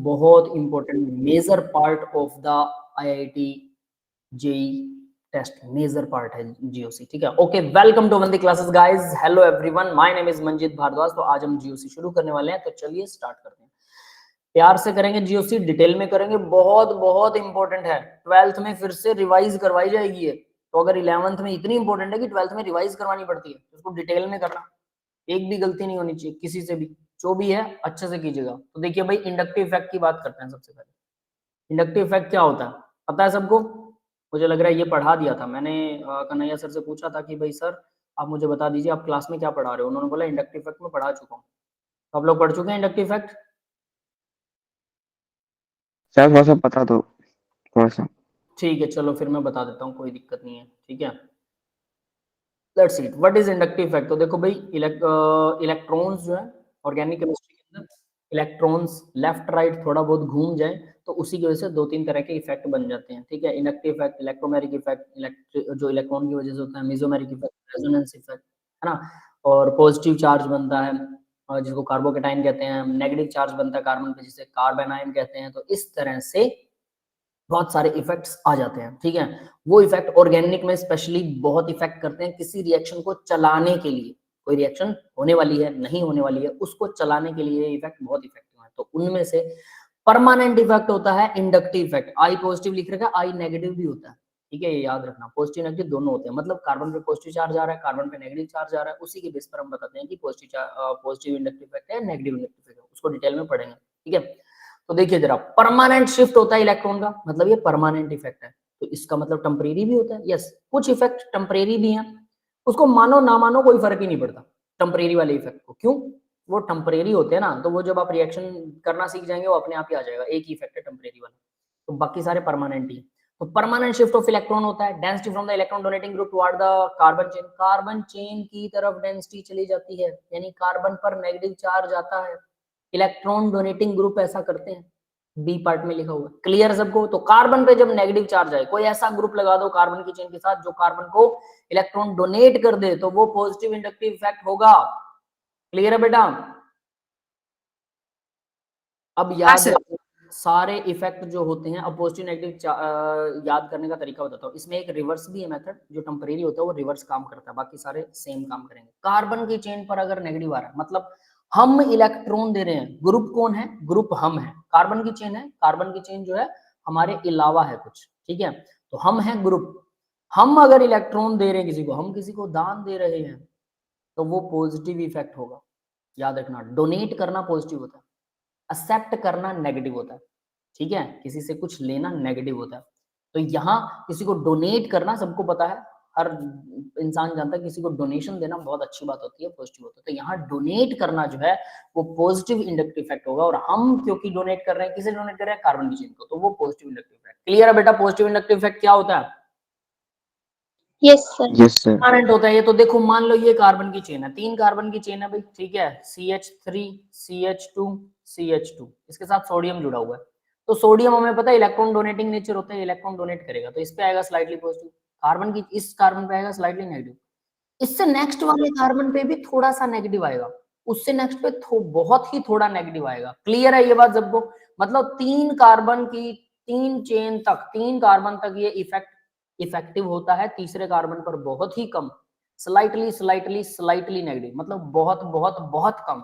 बहुत important major part of the IIT JEE test, major part है GOC, ठीक है। Okay, welcome to Vande classes guys, hello everyone, my name is Manjit Bhardwaj. तो आज हम जीओसी शुरू करने वाले हैं, तो चलिए स्टार्ट करते हैं। प्यार से करेंगे जीओसी, डिटेल में करेंगे, बहुत बहुत इंपॉर्टेंट है। 12th में फिर से रिवाइज करवाई जाएगी है, तो अगर 11th में इतनी इंपॉर्टेंट है कि 12th में रिवाइज करवानी पड़ती है, तो उसको डिटेल में करना, एक भी गलती नहीं होनी चाहिए किसी से भी, जो भी है अच्छे से कीजिएगा। तो देखिए भाई, इंडक्टिव इफेक्ट की बात करते हैं। सबसे पहले इंडक्टिव इफेक्ट क्या होता है पता है सबको? मुझे लग रहा है ये पढ़ा दिया था मैंने। कन्हैया सर से पूछा था कि भाई सर आप मुझे बता दीजिए आप क्लास में क्या पढ़ा रहे हो, उन्होंने बोला इंडक्टिव इफेक्ट में पढ़ा चुका हूँ। तो आप लोग पढ़ चुके हैं इंडक्टिव इफेक्ट? सर थोड़ा सा पता दो, थोड़ा सा। ठीक है, चलो फिर मैं बता देता हूँ, कोई दिक्कत नहीं है, ठीक है। Let's see what is inductive effect. तो देखो भाई, इलेक्ट्रॉन्स जो है ऑर्गेनिक केमिस्ट्री के अंदर, इलेक्ट्रॉन्स लेफ्ट राइट थोड़ा बहुत घूम जाए तो उसी की वजह से दो तीन तरह के इफेक्ट बन जाते हैं, ठीक है। इंडक्टिव इफेक्ट, इलेक्ट्रोमेरिक इफेक्ट जो इलेक्ट्रॉन की वजह से होता है, मेसोमेरिक इफेक्ट, रेजोनेंस इफेक्ट, है ना। और पॉजिटिव चार्ज बनता है जिसको कार्बोकेटाइन कहते हैं, नेगेटिव चार्ज बनता है कार्बन पे जिसे कार्बन आयन कहते हैं। तो इस तरह से बहुत सारे इफेक्ट्स आ जाते हैं, ठीक है। वो इफेक्ट ऑर्गेनिक में स्पेशली बहुत इफेक्ट करते हैं किसी रिएक्शन को चलाने के लिए। कोई रिएक्शन होने वाली है, नहीं होने वाली है, उसको चलाने के लिए इफेक्ट बहुत इफेक्टिव है। तो उनमें से परमानेंट इफेक्ट होता है इंडक्टिव इफेक्ट। आई पॉजिटिव लिख रखा है, आई नेगेटिव भी होता है, ठीक है, ये याद रखना। पॉजिटिव नेगेटिव दोनों होते हैं, मतलब कार्बन पे पॉजिटिव चार्ज आ रहा है, कार्बन पे नेगेटिव चार्ज आ रहा है, उसी के बेस पर हम बताते हैं कि पॉजिटिव इंडक्टिव इफेक्ट है, नेगेटिव इंडक्टिव इफेक्ट है, उसको डिटेल में पढ़ेंगे, ठीक है। तो देखिए जरा, परमानेंट शिफ्ट होता है इलेक्ट्रॉन का, मतलब ये परमानेंट इफेक्ट है। तो इसका मतलब टेम्परेरी भी होता है, यस, कुछ इफेक्ट टेम्परेरी भी हैं, उसको मानो ना मानो कोई फर्क ही नहीं पड़ता टेम्परेरी वाले इफेक्ट को। क्यों? वो टेम्परेरी होते हैं ना, तो वो जब आप रिएक्शन करना सीख जाएंगे वो अपने आप ही आ जाएगा, एक ही इफेक्ट है टेम्परेरी वाला, तो बाकी सारे परमानेंट ही। तो परमानेंट शिफ्ट ऑफ इलेक्ट्रॉन होता है, density from the electron donating group toward the carbon chain की तरफ डेंसिटी चली जाती है, यानी कार्बन पर नेगेटिव चार्ज आता है, इलेक्ट्रॉन डोनेटिंग ग्रुप ऐसा करते हैं, बी पार्ट में लिखा हुआ है। क्लियर सबको? तो कार्बन पे जब नेगेटिव चार्ज आए, कोई ऐसा ग्रुप लगा दो कार्बन की चेन के साथ जो कार्बन को इलेक्ट्रॉन डोनेट कर दे, तो वो पॉजिटिव इंडक्टिव इफेक्ट होगा। क्लियर है बेटा? अब याद रखो सारे इफेक्ट जो होते हैं, अब पॉजिटिव नेगेटिव याद करने का तरीका बताता हूँ। इसमें एक रिवर्स भी है मेथड, जो टेम्परेरी होता है वो रिवर्स काम करता है, बाकी सारे सेम काम करेंगे। कार्बन की चेन पर अगर नेगेटिव आ रहा है, मतलब हम इलेक्ट्रॉन दे रहे हैं, ग्रुप कौन है? ग्रुप हम है, कार्बन की चेन है, कार्बन की चेन जो है हमारे अलावा है कुछ, ठीक है। तो हम है ग्रुप, हम अगर इलेक्ट्रॉन दे रहे हैं किसी को, हम किसी को दान दे रहे हैं, तो वो पॉजिटिव इफेक्ट होगा। याद रखना, डोनेट करना पॉजिटिव होता है, एक्सेप्ट करना नेगेटिव होता है, ठीक है। किसी से कुछ लेना नेगेटिव होता है। तो यहाँ किसी को डोनेट करना सबको पता है, हर इंसान जानता है किसी को डोनेशन देना बहुत अच्छी बात होती है, पॉजिटिव होता है। तो यहाँ डोनेट करना जो है वो पॉजिटिव इंडक्टिव इफेक्ट होगा, और हम क्योंकि डोनेट कर रहे हैं, किसे डोनेट कर रहे हैं? कार्बन की चेन को, तो वो पॉजिटिव इंडक्टिव इफेक्ट। क्लियर है बेटा? पॉजिटिव इंडक्टिव इफेक्ट क्या होता है? Yes sir. परमानेंट होता है ये। तो देखो मान लो ये कार्बन की चेन है, 3 कार्बन की चेन है भाई, ठीक है, CH3 CH2 CH2, इसके साथ सोडियम जुड़ा हुआ है। तो सोडियम हमें पता है इलेक्ट्रॉन डोनेटिंग नेचर होता है, इलेक्ट्रॉन डोनेट करेगा, तो इस पे आएगा स्लाइटली पॉजिटिव, कार्बन की इस कार्बन पे आएगा स्लाइटली नेगेटिव, इससे नेक्स्ट वाले कार्बन पे भी थोड़ा सा नेगेटिव आएगा, उससे नेक्स्ट पे बहुत ही थोड़ा नेगेटिव आएगा। क्लियर है ये बात सबको? मतलब 3 कार्बन की 3 चेन तक, 3 कार्बन तक ये इफेक्ट इफेक्टिव होता है, तीसरे कार्बन पर बहुत ही कम, स्लाइटली स्लाइटली स्लाइटली नेगेटिव, मतलब बहुत बहुत बहुत कम,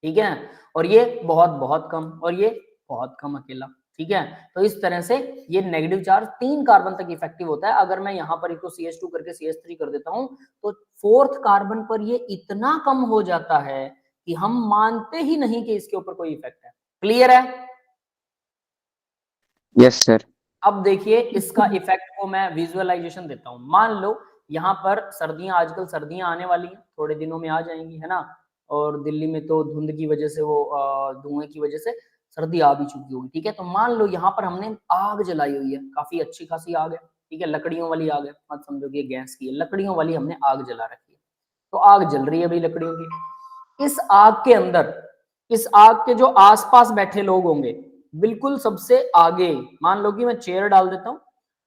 ठीक है। और ये बहुत बहुत कम, और ये बहुत कम अकेला, ठीक है। तो इस तरह से ये नेगेटिव चार्ज 3 कार्बन तक इफेक्टिव होता है। अगर मैं यहाँ पर इसको CH2 करके CH3 कर देता हूँ, तो 4th कार्बन पर ये इतना कम हो जाता है कि हम मानते ही नहीं कि इसके ऊपर कोई इफेक्ट है। क्लियर है? Yes sir. अब देखिए इसका इफेक्ट को मैं विजुअलाइजेशन देता हूं। मान लो यहाँ पर सर्दियां, आजकल सर्दियां आने वाली हैं, थोड़े दिनों में आ जाएंगी, है ना। और दिल्ली में तो धुंध की वजह से, वो धुएं की वजह से सर्दी आ भी चुकी होगी, ठीक है। तो मान लो यहाँ पर हमने आग जलाई हुई है, काफी अच्छी खासी आग है, ठीक है, लकड़ियों वाली आग है, मत समझो कि गैस की है, लकड़ियों वाली हमने आग जला रखी है। तो आग जल रही है भाई लकड़ियों की, इस आग के अंदर, इस आग के जो आसपास बैठे लोग होंगे, बिल्कुल सबसे आगे मान लो कि मैं चेयर डाल देता हूं,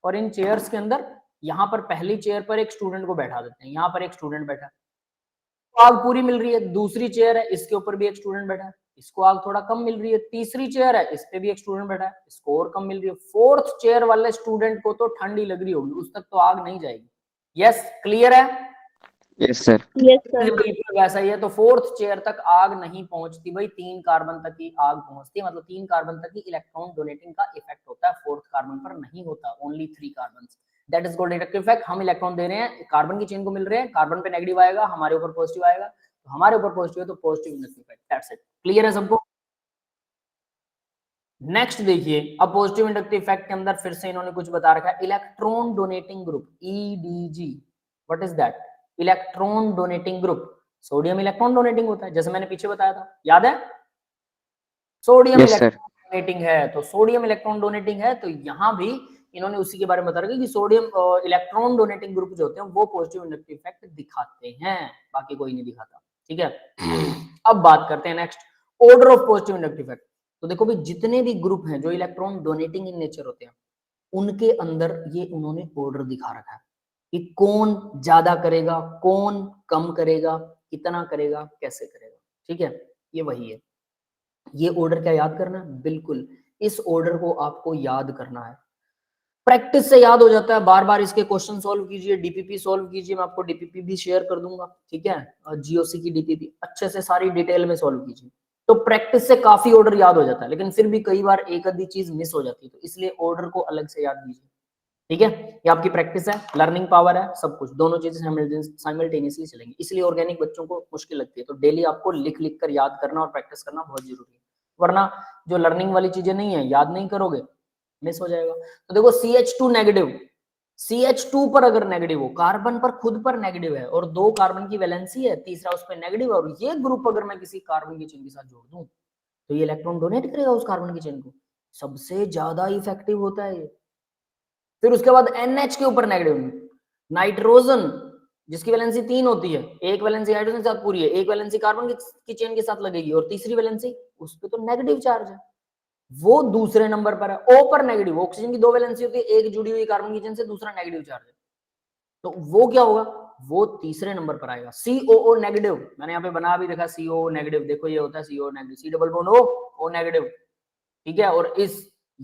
और इन चेयर्स के अंदर यहाँ पर पहली चेयर पर एक स्टूडेंट को बैठा देते हैं, यहाँ पर एक स्टूडेंट बैठा है, तो आग पूरी मिल रही है। दूसरी चेयर है, इसके ऊपर भी एक स्टूडेंट बैठा है, इसको आग थोड़ा कम मिल रही है। तीसरी चेयर है, इस पे भी एक स्टूडेंट बैठा है, इसको और कम मिल रही है। फोर्थ चेयर वाले स्टूडेंट को तो ठंड ही लग रही होगी, उस तक तो आग नहीं जाएगी। यस, क्लियर है? Yes sir. Yes sir. बिल्कुल वैसा ही है। तो फोर्थ चेयर तक आग नहीं पहुंचती भाई, 3 कार्बन तक ही आग पहुंचती है, मतलब 3 कार्बन तक ही इलेक्ट्रॉन डोनेटिंग का इफेक्ट होता है, फोर्थ कार्बन पर नहीं होता, only 3 carbon. That is called inductive effect. हम इलेक्ट्रॉन दे रहे हैं, कार्बन की चेन को मिल रहे हैं, कार्बन पे नेगेटिव आएगा, हमारे ऊपर पॉजिटिव आएगा, तो हमारे ऊपर पॉजिटिव है तो positive inductive effect. That's it. Clear है सबको? नेक्स्ट देखिए, अब पॉजिटिव इंडक्टिव इफेक्ट के अंदर फिर से इन्होंने कुछ बता रखा है, electron donating group, EDG. What is that? Electron donating group. Sodium electron donating होता है, जैसे मैंने पीछे बताया था, याद है? सोडियम इलेक्ट्रॉन डोनेटिंग है, तो सोडियम इलेक्ट्रॉन डोनेटिंग है, तो यहां भी इन्होंने उसी के बारे में बता रखा है कि सोडियम इलेक्ट्रॉन डोनेटिंग ग्रुप जो होते हैं वो पॉजिटिव इंडक्टिव इफेक्ट दिखाते हैं, बाकी कोई नहीं दिखाता। ठीक है, अब बात करते हैं next, order of positive inductive effect. तो देखो भाई, जितने भी ग्रुप हैं जो इलेक्ट्रॉन डोनेटिंग इन नेचर होते हैं, उनके अंदर ये उन्होंने ऑर्डर दिखा रखा है कि कौन ज्यादा करेगा, कौन कम करेगा, कितना करेगा, कैसे करेगा। ठीक है, ये वही है। ये ऑर्डर क्या याद करना है? बिल्कुल, इस ऑर्डर को आपको याद करना है, प्रैक्टिस से याद हो जाता है। बार बार इसके क्वेश्चन सॉल्व कीजिए, डीपीपी सॉल्व कीजिए, मैं आपको डीपीपी भी शेयर कर दूंगा। ठीक है, और जीओसी की डीपीपी अच्छे से सारी डिटेल में सॉल्व कीजिए, तो प्रैक्टिस से काफी ऑर्डर याद हो जाता है, लेकिन फिर भी कई बार एक आधी चीज मिस हो जाती है, तो इसलिए ऑर्डर को अलग से याद कीजिए। ठीक है, ये आपकी प्रैक्टिस है, लर्निंग पावर है, सब कुछ, दोनों चीजें साइमल्टेनियसली चलेंगी, इसलिए ऑर्गेनिक बच्चों को मुश्किल लगती है। तो डेली आपको लिख लिख कर याद करना और प्रैक्टिस करना बहुत जरूरी है, वरना जो लर्निंग वाली चीजें नहीं है, याद नहीं करोगे, मिस हो जाएगा। तो देखो CH2 नेगेटिव, CH2 पर अगर नेगेटिव हो, कार्बन पर खुद पर नेगेटिव है और 2 कार्बन की वैलेंसी है, तीसरा उस पर नेगेटिव है, और ये ग्रुप अगर मैं किसी कार्बन की चेन के साथ जोड़ दूं तो ये इलेक्ट्रॉन डोनेट करेगा उस कार्बन की चेन को, सबसे ज्यादा इफेक्टिव होता है ये। फिर उसके बाद NH के ऊपर नेगेटिव, नाइट्रोजन जिसकी वैलेंसी 3 होती है, एक वैलेंसी हाइड्रोजन के साथ पूरी है, एक वैलेंसी कार्बन की चेन के साथ लगेगी, और तीसरी वैलेंसी उस पे तो नेगेटिव चार्ज है, वो दूसरे नंबर पर है। O पर नेगेटिव, ऑक्सीजन की 2 वैलेंसी होती है, एक जुड़ी हुई कार्बन की चेन से, दूसरा नेगेटिव चार्ज है, तो वो क्या होगा? वो तीसरे नंबर पर आएगा। COO नेगेटिव, मैंने यहाँ पे बना भी रखा COO नेगेटिव, देखो ये होता है COO negative, C double bond O negative. ठीक है, और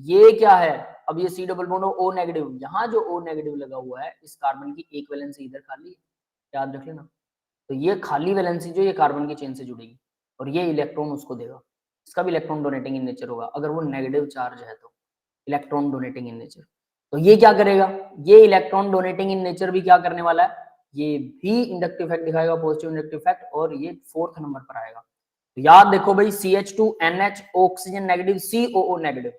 ये क्या है? अब ये C double bond O negative, यहाँ जो O नेगेटिव लगा हुआ है, इस कार्बन की एक वैलेंसी इधर खाली है, याद रख लेना। तो ये खाली वैलेंसी जो ये कार्बन की चेन से जुड़ेगी और ये इलेक्ट्रॉन उसको देगा, इसका भी इलेक्ट्रॉन डोनेटिंग इन नेचर होगा, अगर वो नेगेटिव चार्ज है तो इलेक्ट्रॉन डोनेटिंग इन नेचर। तो ये क्या करेगा? ये इलेक्ट्रॉन डोनेटिंग इन नेचर भी क्या करने वाला है? ये भी इंडक्टिव इफेक्ट दिखाएगा, पॉजिटिव इंडक्टिव इफेक्ट, और ये 4th नंबर पर आएगा। तो याद देखो भाई, CH2 NH oxygen negative, COO negative,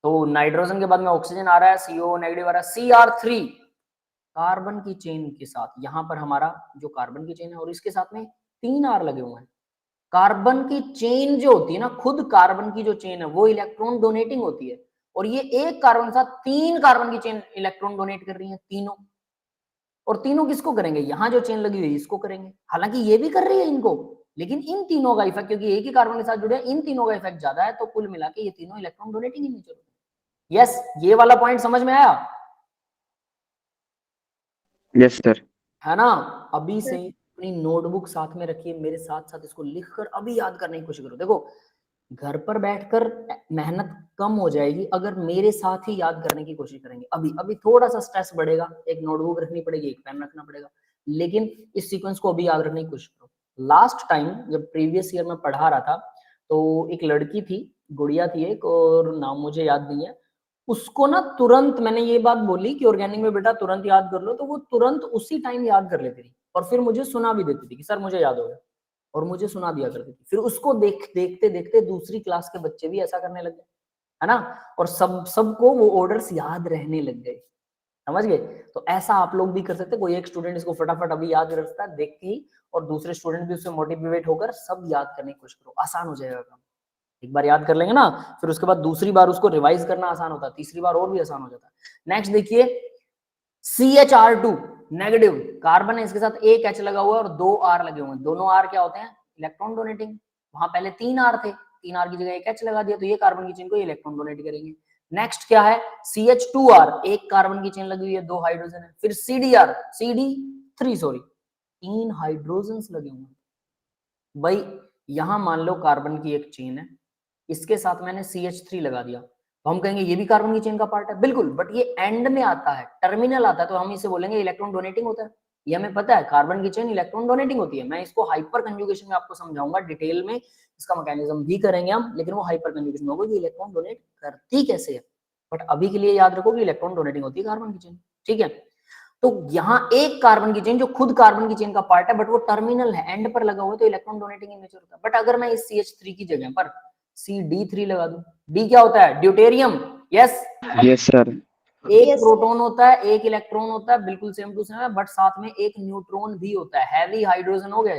तो नाइट्रोजन के बाद में ऑक्सीजन आ रहा है, COO नेगेटिव आ रहा है, Cr3 कार्बन की चेन के साथ, यहां पर हमारा जो कार्बन की चेन है और इसके साथ में 3 R लगे हुए हैं। कार्बन की चेन जो होती है ना, खुद कार्बन की जो चेन है वो इलेक्ट्रॉन डोनेटिंग होती है, और ये एक कार्बन के साथ 3 कार्बन की चेन इलेक्ट्रॉन डोनेट कर रही है, तीनों। और तीनों किसको करेंगे? यहां जो चेन लगी हुई है इसको करेंगे, हालांकि ये भी कर रही है इनको, लेकिन इन तीनों का इफेक्ट, क्योंकि एक ही कार्बन के साथ जुड़े हैं, इन तीनों का इफेक्ट ज्यादा है, तो कुल मिला के ये तीनों electron donating in nature. Yes, ये वाला पॉइंट समझ में आया? Yes sir. है ना? अभी से अपनी नोटबुक साथ में रखिए, मेरे साथ साथ इसको लिखकर अभी याद करने की कोशिश करो। देखो, घर पर बैठकर मेहनत कम हो जाएगी अगर मेरे साथ ही याद करने की कोशिश करेंगे। अभी अभी थोड़ा सा स्ट्रेस बढ़ेगा, एक नोटबुक रखनी पड़ेगी, एक पेन रखना पड़ेगा, लेकिन इस सीक्वेंस को अभी याद रखने की कोशिश करो। लास्ट टाइम जब प्रीवियस ईयर में पढ़ा रहा था, तो एक लड़की थी, गुड़िया थी एक, और नाम मुझे याद नहीं है, उसको ना तुरंत मैंने ये बात बोली कि ऑर्गेनिक में बेटा तुरंत याद कर लो, तो वो तुरंत उसी टाइम याद कर लेती थी, और फिर मुझे सुना भी देती थी कि सर मुझे याद हो गया, और मुझे सुना दिया करती थी। फिर उसको देखते देखते दूसरी क्लास के बच्चे भी ऐसा करने लग गए, है ना, और सबको वो ऑर्डर्स याद रहने लग गए, समझ गए? तो ऐसा आप लोग भी कर सकते हैं, कोई एक स्टूडेंट इसको फटाफट अभी याद रखता है देख के ही, और दूसरे स्टूडेंट भी उससे मोटिवेट होकर सब याद करने की कोशिश करो, आसान हो जाएगा काम। एक बार याद कर लेंगे ना, फिर उसके बाद दूसरी बार उसको रिवाइज करना आसान होता है, तीसरी बार और भी आसान हो जाता है। नेक्स्ट देखिए, CHR2 नेगेटिव, कार्बन है, इसके साथ एक H लगा हुआ है और 2 R लगे हुए हैं, दोनों R क्या होते हैं? Electron donating. वहां पहले 3 R थे, 3 R की जगह एक H लगा दिया, तो ये कार्बन की चेन को इलेक्ट्रॉन डोनेट करेंगे। नेक्स्ट क्या है? CH2R, एक कार्बन की चेन लगी हुई है, 2 हाइड्रोजन है। फिर CD3 3 हाइड्रोजन लगे हुए हैं भाई, यहां मान लो कार्बन की एक चेन है, इसके साथ मैंने CH3 लगा दिया, तो हम कहेंगे ये भी कार्बन की चेन का पार्ट है, बिल्कुल, बट ये एंड में आता है, टर्मिनल आता है, तो हम इसे बोलेंगे इलेक्ट्रॉन डोनेटिंग होता है। ये हमें पता है, कार्बन की चेन इलेक्ट्रॉन डोनेटिंग होती है। मैं इसको हाइपर कंजुगेशन में आपको समझाऊंगा, डिटेल में इसका मैकेनिज्म भी करेंगे हम, लेकिन वो हाइपर कंजुगेशन होगा कि इलेक्ट्रॉन डोनेट करती कैसे है। बट अभी के लिए याद रखो कि इलेक्ट्रॉन डोनेटिंग होती है कार्बन की चेन, ठीक है। तो यहाँ एक कार्बन की चेन जो खुद कार्बन की चेन का पार्ट है, बट वो टर्मिनल है, एंड पर लगा हुआ है, तो इलेक्ट्रॉन डोनेटिंग इन नेचर होता है। बट अगर मैं इस CH3 की जगह पर CD3 लगा दूं, डी क्या होता है? ड्यूटेरियम। Yes Yes, sir. एक Yes, प्रोटॉन होता है, एक इलेक्ट्रॉन होता है, बिल्कुल सेम टू सेम है, बट साथ में एक न्यूट्रॉन भी होता है। हैवी हाइड्रोजन हो गया,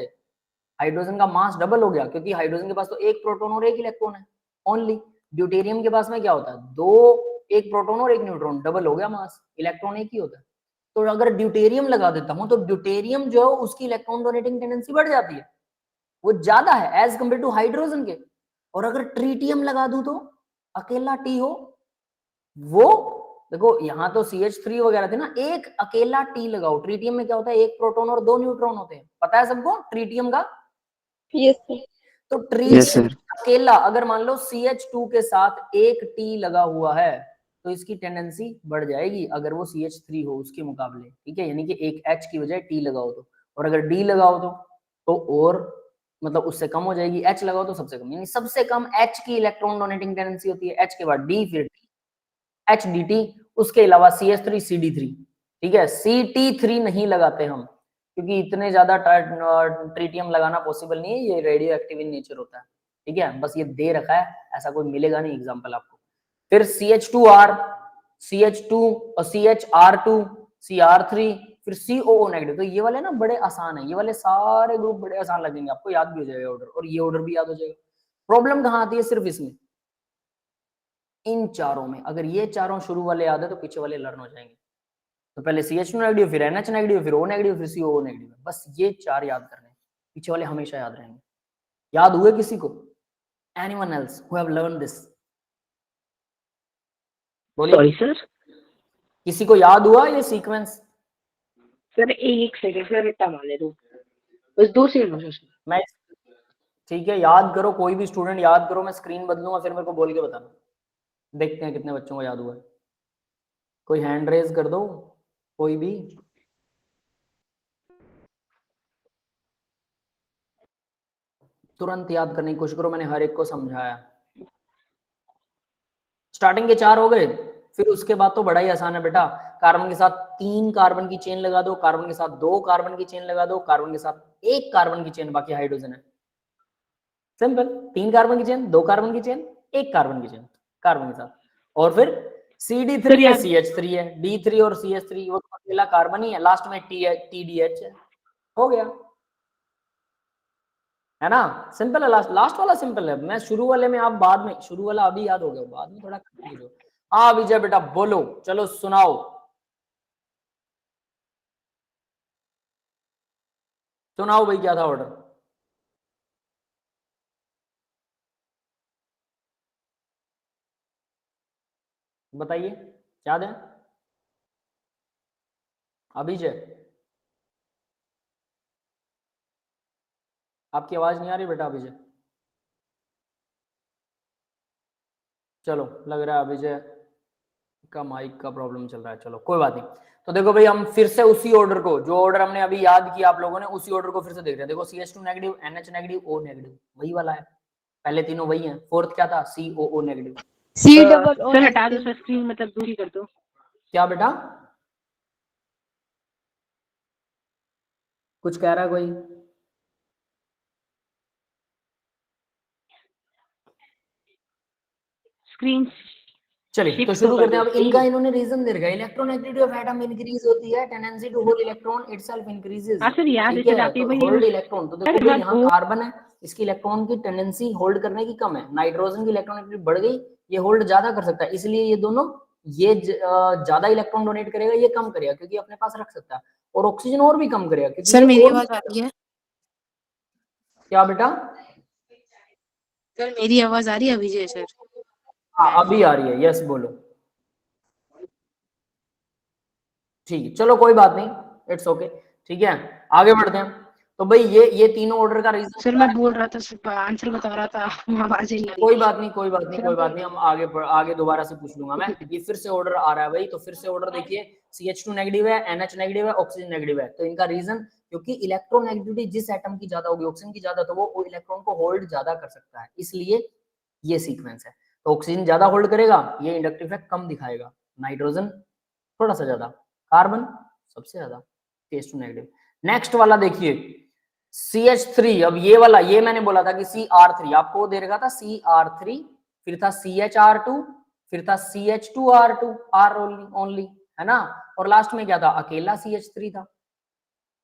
हाइड्रोजन का मास डबल हो गया, क्योंकि हाइड्रोजन के पास तो एक प्रोटॉन और एक इलेक्ट्रॉन है ओनली। ड्यूटेरियम के पास में क्या होता है? दो, एक प्रोटॉन और एक न्यूट्रॉन, डबल हो गया मास, इलेक्ट्रॉन एक ही होता है। तो अगर ड्यूटेरियम लगा देता हूं, तो ड्यूटेरियम जो है उसकी इलेक्ट्रॉन डोनेटिंग टेंडेंसी बढ़ जाती है, वो ज्यादा है एज कंपेयर टू हाइड्रोजन के। और अगर ट्रीटियम लगा दूं, तो अकेला टी हो, वो देखो यहाँ तो CH3 वगैरह थे ना, एक अकेला टी लगाओ, ट्रीटियम में क्या होता है? एक प्रोटॉन और दो न्यूट्रॉन होते हैं, पता है सबको ट्रीटियम का। yes, sir. तो Yes, ट्रीटियम sir. अकेला, अगर मान लो CH2 के साथ एक टी लगा हुआ है, तो इसकी टेंडेंसी बढ़ जाएगी अगर वो CH3 हो उसके मुकाबले, ठीक है। यानी कि एक H की बजाय T लगाओ तो, और अगर D लगाओ तो और मतलब उससे कम हो जाएगी, H लगाओ तो सबसे कम, यानी सबसे कम H की इलेक्ट्रॉन डोनेटिंग टेंडेंसी होती है, H के बाद D, फिर T, HDT, उसके अलावा CH3 CD3, ठीक है। CT3 नहीं लगाते हम, क्योंकि इतने ज्यादा ट्रीटियम लगाना पॉसिबल नहीं है, ये रेडियो एक्टिव इन नेचर होता है, ठीक है। बस ये दे रखा है, ऐसा कोई मिलेगा नहीं एग्जांपल आपको। फिर CH2R, CH2 और CHR2, CR3, फिर COO नेगेटिव। तो ये वाले ना बड़े आसान है, ये वाले सारे ग्रुप बड़े आसान लगेंगे आपको, याद भी हो जाएगा ऑर्डर, और ये ऑर्डर भी याद हो जाएगा। प्रॉब्लम कहाँ आती है? सिर्फ इसमें, इन चारों में। अगर ये चारों शुरू वाले याद है तो पीछे वाले लर्न हो जाएंगे। तो पहले CH2 नेगेटिव, फिर NH नेगेटिव, फिर O नेगेटिव, फिर COO नेगेटिव, बस ये चार याद करने, पीछे वाले हमेशा याद रहेंगे। याद हुए किसी को? Anyone else who have learn this? बोलिए। Sorry sir. किसी को याद हुआ ये सीक्वेंस? सर एक सेकंड सर, रट्टा मारने दो, बस 2 सेकंड सर। मैं ठीक है, याद करो, कोई भी स्टूडेंट याद करो, मैं स्क्रीन बदलूंगा, फिर मेरे को बोल के बताना, देखते हैं कितने बच्चों को याद हुआ है। कोई हैंड रेज कर दो, कोई भी। तुरंत याद करने की कोशिश करो, मैंने हर एक को समझाया। स्टार्टिंग के 4 हो गए, फिर उसके बाद तो बड़ा ही आसान है बेटा। कार्बन के साथ 3 कार्बन की चेन लगा दो, कार्बन के साथ 2 कार्बन की चेन लगा दो, कार्बन के साथ 1 कार्बन की चेन, बाकी हाइड्रोजन है। सिंपल, 3 कार्बन की चेन, 2 कार्बन की चेन, 1 कार्बन की चेन कार्बन के साथ। और फिर CD3 है, CH3 है, D3 और CH3, वो तो अकेला कार्बन ही है, लास्ट में TDH है, हो गया, है ना। सिंपल है, लास्ट वाला सिंपल है। मैं शुरू वाले में, आप बाद में, शुरू वाला अभी याद हो गया, बाद में थोड़ा कंफ्यूज हो। हाँ विजय बेटा बोलो, चलो सुनाओ, सुनाओ भाई क्या था ऑर्डर? बताइए, याद है? अभिजय, आपकी आवाज नहीं आ रही बेटा अभिजय। चलो लग रहा है अभिजय का माइक का प्रॉब्लम चल रहा है, चलो कोई बात नहीं। तो देखो भाई, हम फिर से उसी ऑर्डर को, जो ऑर्डर हमने अभी याद किया आप लोगों ने, उसी ऑर्डर को फिर से देख रहे हैं। देखो CH2 negative, NH negative, O negative, वही वाला है, पहले तीनों वही हैं। फोर्थ क्या था? COO negative. सर हटा दो सर स्क्रीन, मतलब दूरी कर दो। क्या बेटा? कुछ कह रहा है कोई? स्क्रीन चलिए तो शुरू करते हैं। अब इनका इन्होंने रीजन दे रखा है, इलेक्ट्रोनेगेटिविटी ऑफ एटम इंक्रीज होती है, tendency to hold electron itself increases. हां सर याद है, ठीक है, चलाते तो भाई होल्ड इलेक्ट्रॉन, तो देखो भाई यहाँ कार्बन है, इसकी इलेक्ट्रॉन की टेंडेंसी होल्ड करने की कम है, नाइट्रोजन की इलेक्ट्रोनेगेटिविटी बढ़ गई, ये होल्ड ज्यादा कर सकता है, इसलिए ये दोनों, ये ज्यादा इलेक्ट्रॉन डोनेट करेगा, ये कम करेगा क्योंकि अपने पास रख सकता है, और ऑक्सीजन और भी कम करेगा क्योंकि सर मेरी आवाज आ रही है? क्या बेटा? सर मेरी आवाज आ रही है विजय सर? हाँ अभी आ रही है, यस बोलो। ठीक है चलो कोई बात नहीं, इट्स ओके, ठीक है आगे बढ़ते हैं। तो भाई ये तीनों ऑर्डर का रीजन सर मैं बोल रहा था, सिर्फ आंसर बता रहा था, आवाज ही नहीं आ रही। कोई बात नहीं, कोई बात नहीं, कोई बात नहीं, हम आगे दोबारा से पूछ लूंगा मैं। ये फिर से ऑर्डर आ रहा है भाई, तो फिर से ऑर्डर देखिए, CH2 नेगेटिव है, NH नेगेटिव है, ऑक्सीजन नेगेटिव है। तो इनका रीजन, क्योंकि इलेक्ट्रोनेगेटिविटी जिस एटम की ज्यादा होगी, ऑक्सीजन की ज्यादा, तो वो इलेक्ट्रॉन को होल्ड ज्यादा कर सकता है, इसलिए ये सीक्वेंस है। तो ऑक्सीजन ज्यादा होल्ड करेगा, ये इंडक्टिव इफेक्ट कम दिखाएगा, नाइट्रोजन थोड़ा सा ज्यादा, कार्बन सबसे ज्यादा, CH2 नेगेटिव। नेक्स्ट वाला देखिए CH3, अब ये वाला, ये मैंने बोला था कि CR3, आपको दे रखा था CR3, फिर था CHR2, फिर था CH2R2, R ओनली, है ना, और लास्ट में क्या था, अकेला CH3 था।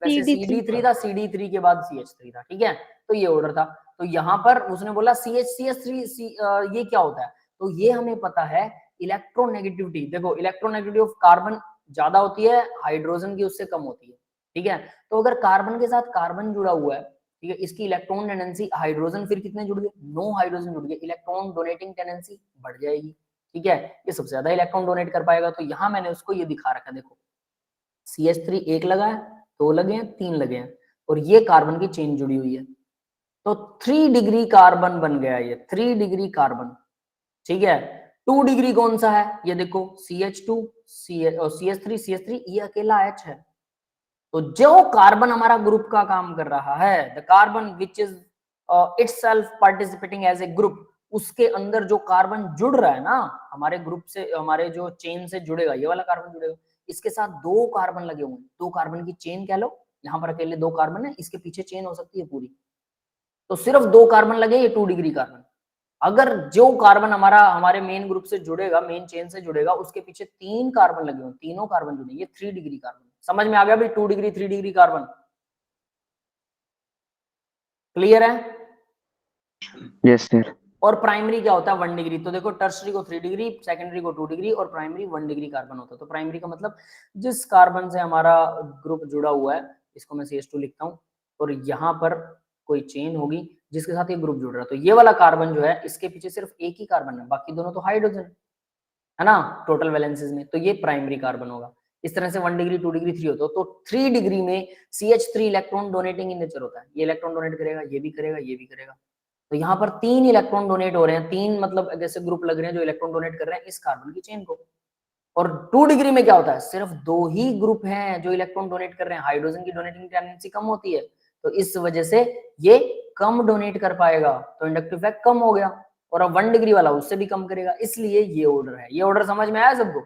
वैसे CD3 था, CD3 के बाद CH3 था, ठीक है। तो ये ऑर्डर था। तो यहाँ पर उसने बोला CH3 ये क्या होता है, तो ये हमें पता है इलेक्ट्रोनेगेटिविटी। देखो इलेक्ट्रोनेगेटिविटी ऑफ कार्बन ज्यादा होती है, हाइड्रोजन की उससे कम होती है, ठीक है। तो अगर कार्बन के साथ कार्बन जुड़ा हुआ है, ठीक है, इसकी इलेक्ट्रॉन टेंडेंसी, हाइड्रोजन फिर कितने जुड़ गए, 9 हाइड्रोजन जुड़ गए, इलेक्ट्रॉन डोनेटिंग टेंडेंसी बढ़ जाएगी, ठीक है। ये सबसे ज्यादा इलेक्ट्रॉन डोनेट कर पाएगा। तो यहाँ मैंने उसको ये दिखा रखा, देखो CH3 एक लगा है, 2 लगे हैं, 3 लगे हैं, और ये कार्बन की चेन जुड़ी हुई है, तो 3 डिग्री कार्बन बन गया ये, 3 डिग्री कार्बन, ठीक है। 2 डिग्री कौन सा है, ये देखो CH2 CH3 ये अकेला H है। तो जो कार्बन हमारा ग्रुप का काम कर रहा है, the carbon which is itself participating as a group, उसके अंदर जो कार्बन जुड़ रहा है ना हमारे ग्रुप से, हमारे जो चेन से जुड़ेगा, ये वाला कार्बन जुड़ेगा, इसके साथ 2 कार्बन लगे हुए हैं, 2 कार्बन की चेन कह लो, यहाँ पर अकेले 2 कार्बन है, इसके पीछे चेन हो सकती है पूरी, तो सिर्फ 2 कार्बन लगे, ये 2 डिग्री कार्बन। अगर जो कार्बन हमारा हमारे मेन ग्रुप से जुड़ेगा, मेन चेन से जुड़ेगा, उसके पीछे 3 कार्बन लगे हुए, तीनों कार्बन जुड़े, ये 3 डिग्री कार्बन। समझ में आ गया भाई, 2 डिग्री 3 डिग्री कार्बन, क्लियर है। Yes sir. और प्राइमरी क्या होता है, 1 डिग्री। तो देखो टर्सरी को 3 डिग्री, सेकेंडरी को 2 डिग्री, और प्राइमरी 1 डिग्री कार्बन होता है। तो प्राइमरी का मतलब जिस कार्बन से हमारा ग्रुप जुड़ा हुआ है, इसको मैं CH2 लिखता हूँ, और यहाँ पर कोई चेन होगी जिसके साथ ये ग्रुप जुड़ रहा है, तो ये वाला कार्बन जो है, इसके पीछे सिर्फ एक ही कार्बन है, बाकी दोनों तो हाइड्रोजन है ना, टोटल वैलेंसीज में, तो ये प्राइमरी कार्बन होगा। इस तरह से 1 डिग्री 2 डिग्री 3 होता है। तो 3 डिग्री में CH3 इलेक्ट्रॉन डोनेटिंग इन नेचर होता है, ये इलेक्ट्रॉन डोनेट करेगा, ये भी करेगा, ये भी करेगा। तो यहाँ पर 3 इलेक्ट्रॉन डोनेट हो रहे हैं, 3 मतलब जैसे ग्रुप लग रहे हैं जो इलेक्ट्रॉन डोनेट कर रहे हैं इस कार्बन की चेन को। और 2 डिग्री में क्या होता है, सिर्फ 2 ही ग्रुप हैं जो इलेक्ट्रॉन डोनेट कर रहे हैं, हाइड्रोजन की डोनेटिंग टेंडेंसी कम होती है, तो इस वजह से ये कम डोनेट कर पाएगा, तो इंडक्टिव इफेक्ट कम हो गया। और अब 1 डिग्री वाला उससे भी कम करेगा, इसलिए ये ऑर्डर है। ये ऑर्डर समझ में आया सबको?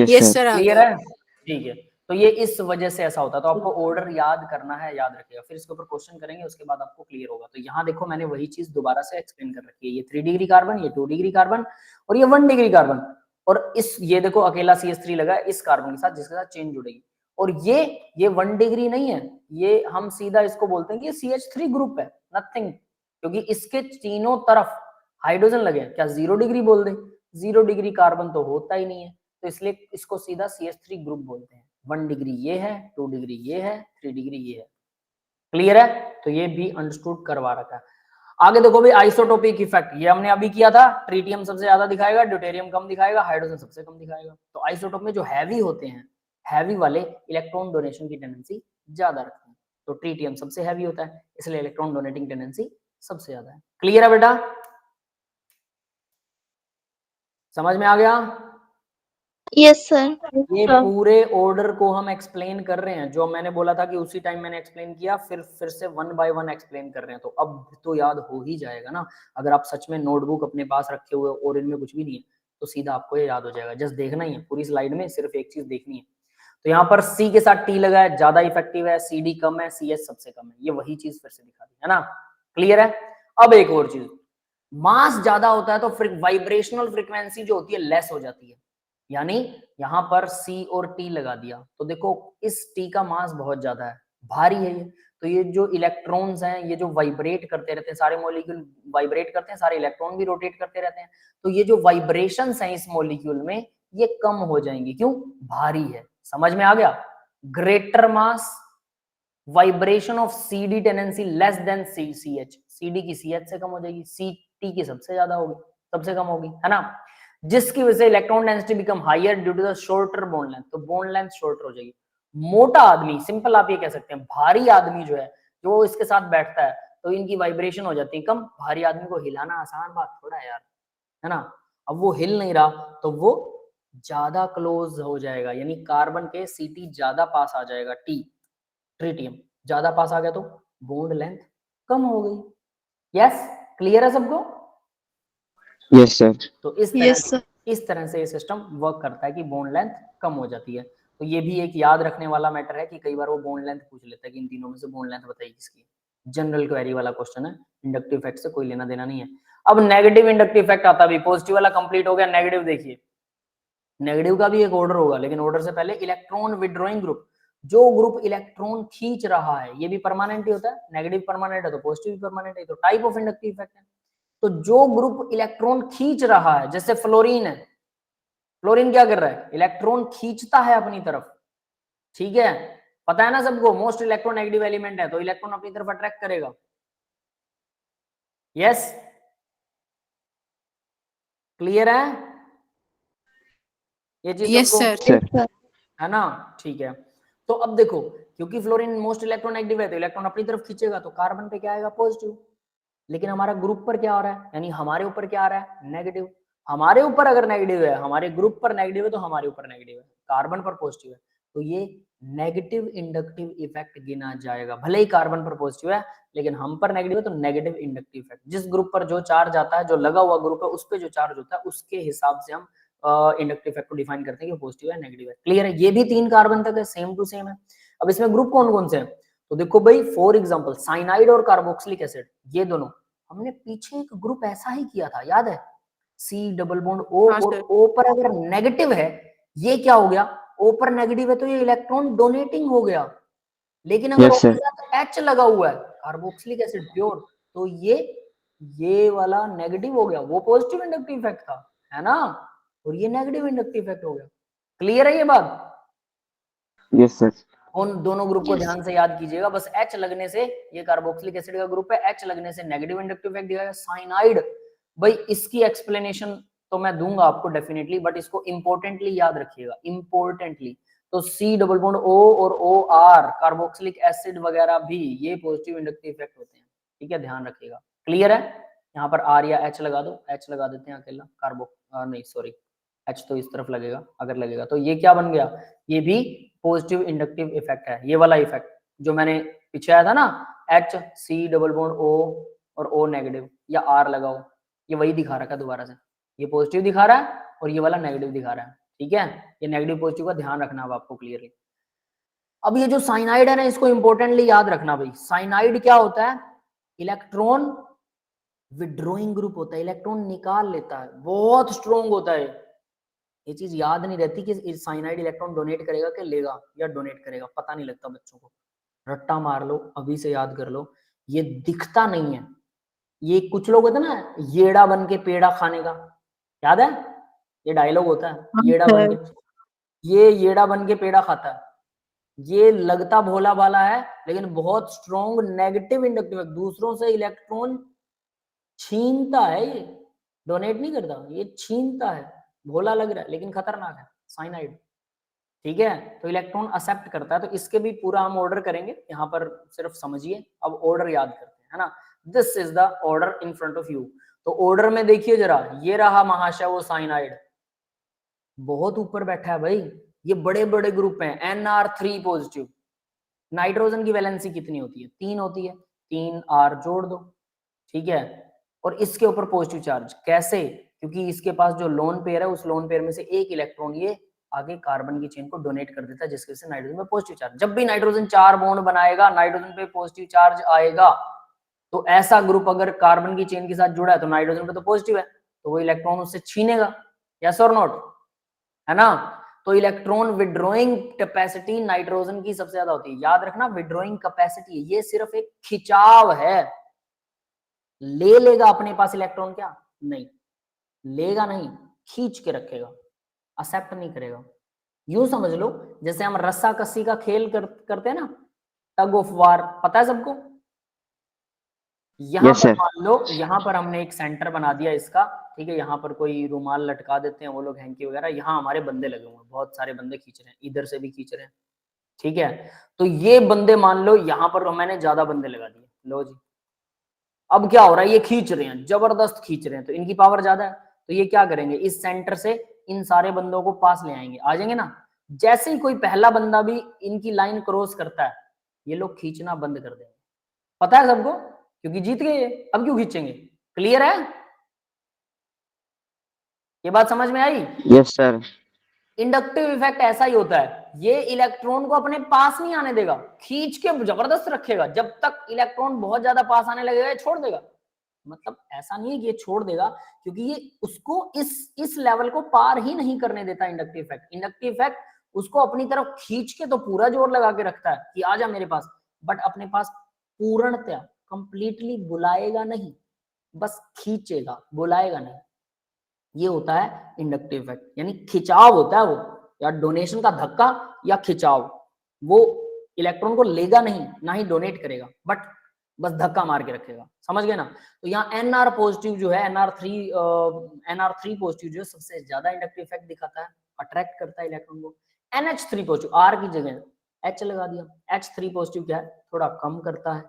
Yes sir. क्लियर है, ठीक है। तो ये इस वजह से ऐसा होता है, तो आपको ऑर्डर याद करना है, याद रखिएगा, फिर इसके ऊपर क्वेश्चन करेंगे, उसके बाद आपको क्लियर होगा। तो यहाँ देखो मैंने वही चीज दोबारा से एक्सप्लेन कर रखी है, ये 3 डिग्री कार्बन, ये 2 डिग्री कार्बन, और ये 1 डिग्री कार्बन, और इस ये देखो अकेला CH3 लगा है इस कार्बन के साथ, जिसके साथ चेन जुड़ेगी। और ये 1 डिग्री नहीं है, ये हम सीधा इसको बोलते हैं कि ये CH3 ग्रुप है, नथिंग, क्योंकि इसके तीनों तरफ हाइड्रोजन लगे हैं। क्या 0 डिग्री बोल दे, 0 डिग्री कार्बन तो होता ही नहीं है, तो इसलिए इसको सीधा CH3 ग्रुप बोलते हैं। 1 डिग्री ये है, 2 डिग्री ये है, 3 डिग्री ये है, क्लियर है। तो ये भी अंडरस्टूड करवा रखा है। आगे देखो भाई आइसोटोपिक इफेक्ट, ये हमने अभी किया था, ट्रिटियम सबसे ज्यादा दिखाएगा, ड्यूटेरियम कम दिखाएगा, हाइड्रोजन सबसे कम दिखाएगा। तो आइसोटोप में जो हैवी होते हैं, हैवी वाले इलेक्ट्रॉन डोनेशन की टेंडेंसी ज्यादा रखते हैं, तो ट्रिटियम सबसे हैवी होता है, इसलिए इलेक्ट्रॉन डोनेटिंग टेंडेंसी सबसे ज्यादा है। क्लियर है बेटा, समझ में आ गया? Yes sir. ये पूरे ऑर्डर को हम एक्सप्लेन कर रहे हैं, जो मैंने बोला था कि उसी टाइम मैंने एक्सप्लेन किया, फिर से 1 बाय 1 एक्सप्लेन कर रहे हैं। तो अब तो याद हो ही जाएगा ना, अगर आप सच में नोटबुक अपने पास रखे हुए और इनमें कुछ भी नहीं है, तो सीधा आपको ये याद हो जाएगा। जस्ट देखना ही है, पूरी स्लाइड में सिर्फ एक चीज देखनी है। तो यहाँ पर C के साथ T लगा है, ज्यादा इफेक्टिव है, CD कम है, CS सबसे कम है, ये वही चीज फिर से दिखा दी है ना, क्लियर है। अब एक और चीज, मास ज्यादा होता है तो वाइब्रेशनल फ्रीक्वेंसी जो होती है लेस हो जाती है, यानी यहाँ पर C और T लगा दिया, तो देखो इस T का मास बहुत ज्यादा है, भारी है ये, तो ये जो इलेक्ट्रॉन्स हैं, ये जो वाइब्रेट करते रहते हैं, सारे मॉलिक्यूल वाइब्रेट करते हैं, सारे इलेक्ट्रॉन भी रोटेट करते रहते हैं, तो ये जो वाइब्रेशंस हैं इस मॉलिक्यूल में, ये कम हो जाएंगे, क्यों, भारी है। समझ में आ गया, greater mass, vibration of CD tendency less than CH, CD की CH से कम हो जाएगी, CT की सबसे ज्यादा होगी, सबसे कम होगी, है ना, जिसकी वजह से electron density become higher due to the shorter bond length, तो बॉन्ड लेंथ शॉर्टर हो जाएगी। मोटा आदमी, सिंपल आप ये कह सकते हैं, भारी आदमी जो है, जो इसके साथ बैठता है तो इनकी वाइब्रेशन हो जाती है कम। भारी आदमी को हिलाना आसान बात थोड़ा है यार, है ना। अब वो हिल नहीं रहा तो वो ज्यादा क्लोज हो जाएगा, यानी कार्बन के सीटी ज्यादा पास आ जाएगा, टी ट्रिटियम ज्यादा पास आ गया तो बॉन्ड लेंथ कम हो गई। यस, क्लियर है सबको? Yes, sir. तो Yes, sir. इस तरह से ये सिस्टम वर्क करता है कि बॉन्ड लेंथ कम हो जाती है। तो ये भी एक याद रखने वाला मैटर है कि कई बार वो बॉन्ड लेंथ पूछ लेता है कि इन तीनों में से बॉन्ड लेंथ बताइए किसकी। जनरल क्वेरी वाला क्वेश्चन है, इंडक्टिव इफेक्ट से कोई लेना देना नहीं है। अब नेगेटिव इंडक्टिव इफेक्ट आता भी, पॉजिटिव वाला कंप्लीट हो गया, नेगेटिव देखिए। नेगेटिव का भी एक ऑर्डर होगा, लेकिन ऑर्डर से पहले इलेक्ट्रॉन विड्रॉइंग ग्रुप, जो ग्रुप इलेक्ट्रॉन खींच रहा है, ये भी परमानेंट ही होता है। नेगेटिव परमानेंट है तो पॉजिटिव भी परमानेंट है, तो टाइप ऑफ इंडक्टिव इफेक्ट है। तो जो ग्रुप इलेक्ट्रॉन खींच रहा है, जैसे फ्लोरीन है, फ्लोरीन क्या कर रहा है, इलेक्ट्रॉन खींचता है अपनी तरफ, ठीक है, पता है ना सबको, मोस्ट इलेक्ट्रोनेगेटिव एलिमेंट है तो इलेक्ट्रॉन अपनी तरफ अट्रैक्ट करेगा। यस, क्लियर है ये चीज Yes, सबको? sir. Sir. Yes, sir. है ना, ठीक है। तो अब देखो, क्योंकि फ्लोरीन मोस्ट इलेक्ट्रोनेगेटिव है तो इलेक्ट्रॉन अपनी तरफ खींचेगा, तो कार्बन पे क्या आएगा, पॉजिटिव। लेकिन हमारा ग्रुप पर क्या हो रहा है, यानी हमारे ऊपर क्या आ रहा है, नेगेटिव। हमारे ऊपर अगर नेगेटिव है, हमारे ग्रुप पर नेगेटिव है, तो हमारे ऊपर नेगेटिव है, कार्बन पर पॉजिटिव है, तो ये नेगेटिव इंडक्टिव इफेक्ट गिना जाएगा। भले ही कार्बन पर पॉजिटिव है लेकिन हम पर नेगेटिव है, तो नेगेटिव इंडक्टिव इफेक्ट। जिस ग्रुप पर जो चार्ज आता है, जो लगा हुआ ग्रुप है, उस पर जो चार्ज होता है, उसके हिसाब से हम इंडक्टिव इफेक्ट को डिफाइन करते हैं कि पॉजिटिव है नेगेटिव है। क्लियर है? ये भी 3 कार्बन तक है, सेम टू सेम है। अब इसमें ग्रुप कौन कौन से हैं, तो देखो भाई, फॉर एग्जांपल साइनाइड और कार्बोक्सिलिक एसिड, ये दोनों हमने पीछे एक ग्रुप ऐसा ही किया था, याद है, सी डबल बॉन्ड ओ, हाँ, और सर। ओ पर अगर नेगेटिव है, ये क्या हो गया, ओ पर नेगेटिव है तो ये इलेक्ट्रॉन डोनेटिंग हो गया। लेकिन अगर Yes, O के sir. साथ H लगा हुआ है, कार्बोक्सिलिक एसिड प्योर, तो ये वाला नेगेटिव हो गया, वो पॉजिटिव इंडक्टिव इफेक्ट था, है ना, और ये नेगेटिव इंडक्टिव इफेक्ट हो गया। क्लियर है ये बात? Yes, sir. उन दोनों ग्रुप को Yes. ध्यान से याद कीजिएगा। बस H लगने से, ये कार्बोक्सिलिक एसिड का ग्रुप है, H लगने से नेगेटिव इंडक्टिव इफेक्ट दिखाएगा। साइनाइड, भाई इसकी एक्सप्लेनेशन तो मैं दूंगा आपको डेफिनेटली, बट इसको इंपॉर्टेंटली याद रखिएगा, इंपॉर्टेंटली। तो C डबल बॉन्ड O और OR, कार्बोक्सिलिक एसिड वगैरह भी, ये पॉजिटिव इंडक्टिव इफेक्ट होते हैं, ठीक है, ध्यान रखिएगा। क्लियर है? यहाँ पर R या H लगा दो, H लगा देते हैं अकेला, नहीं सॉरी, H तो इस तरफ लगेगा, अगर लगेगा तो ये क्या बन गया, ये भी पॉजिटिव इंडक्टिव इफेक्ट है। ये वाला इफेक्ट जो मैंने पीछे आया था ना, H C double bond O और O नेगेटिव, या R लगाओ, ये वही दिखा रखा है दोबारा से, ये पॉजिटिव दिखा रहा है और ये वाला नेगेटिव दिखा रहा है, ठीक है। ये नेगेटिव पॉजिटिव का ध्यान रखना अब आपको क्लियरली। अब ये जो साइनाइड है ना, इसको इंपॉर्टेंटली याद रखना भाई। साइनाइड क्या होता है, इलेक्ट्रॉन विड्रॉइंग ग्रुप होता है, इलेक्ट्रॉन निकाल लेता है, बहुत स्ट्रॉन्ग होता है। ये चीज याद नहीं रहती कि साइनाइड इलेक्ट्रॉन डोनेट करेगा कि लेगा, या डोनेट करेगा, पता नहीं लगता बच्चों को। रट्टा मार लो, अभी से याद कर लो, ये दिखता नहीं है। ये कुछ लोग होते हैं ना, येड़ा बन के पेड़ा खाने का, याद है, ये डायलॉग होता है, येड़ा बन के, ये येड़ा बन के पेड़ा खाता है। ये लगता भोला भाला है लेकिन बहुत स्ट्रॉन्ग नेगेटिव इंडक्टिव, दूसरों से इलेक्ट्रॉन छीनता है, ये डोनेट नहीं करता, ये छीनता है। भोला लग रहा है लेकिन खतरनाक है साइनाइड, ठीक है। तो इलेक्ट्रॉन एक्सेप्ट करता है, तो इसके भी पूरा हम ऑर्डर करेंगे, यहाँ पर सिर्फ समझिए। अब ऑर्डर याद करते हैं, है ना, this is the order in front of you. तो ऑर्डर में देखिए जरा, ये रहा महाशय वो साइनाइड, बहुत ऊपर बैठा है भाई, ये बड़े बड़े ग्रुप हैं, NR3 पॉजिटिव। नाइट्रोजन की वैलेंसी कितनी होती है, 3 होती है, 3 R जोड़ दो, ठीक है, और इसके ऊपर पॉजिटिव चार्ज, कैसे, क्योंकि इसके पास जो लोन पेयर है, उस लोन पेयर में से एक इलेक्ट्रॉन ये आगे कार्बन की चेन को डोनेट कर देता है, जिसकी वजह से नाइट्रोजन में पॉजिटिव चार्ज। जब भी नाइट्रोजन 4 बॉन्ड बनाएगा, नाइट्रोजन पे पॉजिटिव चार्ज आएगा, तो ऐसा ग्रुप अगर कार्बन की चेन के साथ जुड़ा है तो नाइट्रोजन पे तो पॉजिटिव है, तो वो इलेक्ट्रॉन उससे छीनेगा, यस और नॉट, है ना। तो इलेक्ट्रॉन विड्रॉइंग कैपेसिटी नाइट्रोजन की सबसे ज्यादा होती है, याद रखना, विड्रॉइंग कैपेसिटी, ये सिर्फ एक खिंचाव है। ले लेगा अपने पास इलेक्ट्रॉन क्या, नहीं लेगा, नहीं खींच के रखेगा, एक्सेप्ट नहीं करेगा। यूं समझ लो जैसे हम रस्सा कस्सी का खेल करते हैं ना, टग ऑफ वार, पता है सबको। यहाँ Yes, पर sir. मान लो, यहाँ पर हमने एक सेंटर बना दिया इसका, ठीक है, यहाँ पर कोई रुमाल लटका देते हैं वो लोग, हैंकी वगैरह, यहाँ हमारे बंदे लगे हुए हैं, बहुत सारे बंदे खींच रहे हैं, इधर से भी खींच रहे हैं, ठीक है, तो ये बंदे मान लो यहां पर मैंने ज्यादा बंदे लगा दिए, लो जी अब क्या हो रहा है, ये खींच रहे हैं, जबरदस्त खींच रहे हैं, तो इनकी पावर ज्यादा है, तो ये क्या करेंगे, इस सेंटर से इन सारे बंदों को पास ले आएंगे, आ जाएंगे ना। जैसे ही कोई पहला बंदा भी इनकी लाइन क्रॉस करता है, ये लोग खींचना बंद कर देंगे, पता है सबको, क्योंकि जीत गए ये, अब क्यों खींचेंगे, क्लियर है, ये बात समझ में आई। Yes, sir. इंडक्टिव इफेक्ट ऐसा ही होता है, ये इलेक्ट्रॉन को अपने पास नहीं आने देगा, खींच के जबरदस्त रखेगा, जब तक इलेक्ट्रॉन बहुत ज्यादा पास आने लगेगा ये छोड़ देगा, मतलब ऐसा नहीं है कि ये छोड़ देगा, क्योंकि ये उसको इस लेवल को पार ही नहीं करने देता इंडक्टिव इफेक्ट। इंडक्टिव इफेक्ट उसको अपनी तरफ खींच के तो पूरा जोर लगा के रखता है कि आजा मेरे पास, बट अपने पास पूर्णतया कंप्लीटली बुलाएगा नहीं, बस खींचेगा, बुलाएगा नहीं। ये होता है इंडक्टिव इफेक्ट, यानी खिंचाव होता है वो, या डोनेशन का धक्का या खिंचाव, वो इलेक्ट्रॉन को लेगा नहीं, ना ही डोनेट करेगा, बट बस धक्का मार के रखेगा, समझ गए ना। तो यहाँ NR पॉजिटिव जो है, NR3 पॉजिटिव जो है सबसे ज्यादा इंडक्टिव इफेक्ट दिखाता है, अट्रैक्ट करता है इलेक्ट्रॉन को। NH3 पॉजिटिव, R की जगह H लगा दिया, H3 पॉजिटिव क्या है, थोड़ा कम करता है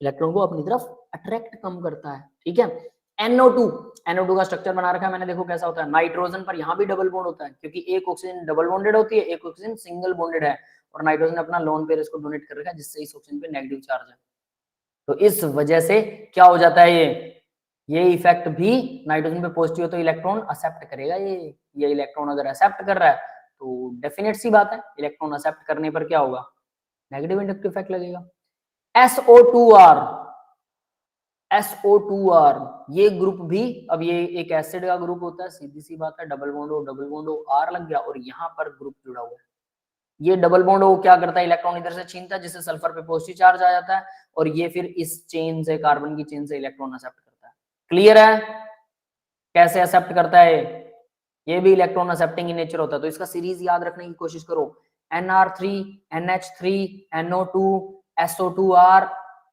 इलेक्ट्रॉन को अपनी तरफ, अट्रैक्ट कम करता है, ठीक है। NO2 का स्ट्रक्चर बना रखा है मैंने, देखो कैसा होता है, नाइट्रोजन पर यहाँ भी डबल बॉन्ड होता है, क्योंकि एक ऑक्सीजन डबल बॉन्डेड होती है, एक ऑक्सीजन सिंगल बॉन्डेड है, और नाइट्रोजन अपना लोन पेयर इसको डोनेट कर रखा है, जिससे इस ऑक्सीजन पे नेगेटिव चार्ज है, तो इस वजह से क्या हो जाता है, ये इफेक्ट भी नाइट्रोजन पे पॉजिटिव हो तो इलेक्ट्रॉन एक्सेप्ट करेगा, ये इलेक्ट्रॉन अगर एक्सेप्ट कर रहा है तो डेफिनेट सी बात है, इलेक्ट्रॉन एक्सेप्ट करने पर क्या होगा, नेगेटिव इंडक्टिव इफेक्ट लगेगा। SO2R ये ग्रुप भी, अब ये एक एसिड का ग्रुप होता है, सीधी सी बात है, डबल बॉन्ड हो R लग गया, और यहाँ पर ग्रुप जुड़ा हुआ है, ये डबल बॉन्ड हो क्या करता है, इलेक्ट्रॉन इधर से छीनता है, जिससे सल्फर पे पॉजिटिव चार्ज आ जाता है, और ये फिर इस चेन से, कार्बन की चेन से इलेक्ट्रॉन एक्सेप्ट करता है। क्लियर है, कैसे एक्सेप्ट करता है, ये भी इलेक्ट्रॉन एक्सेप्टिंग इन नेचर होता है, तो इसका सीरीज याद रखने की कोशिश करो, NR3 NH3 NO2 SO2R,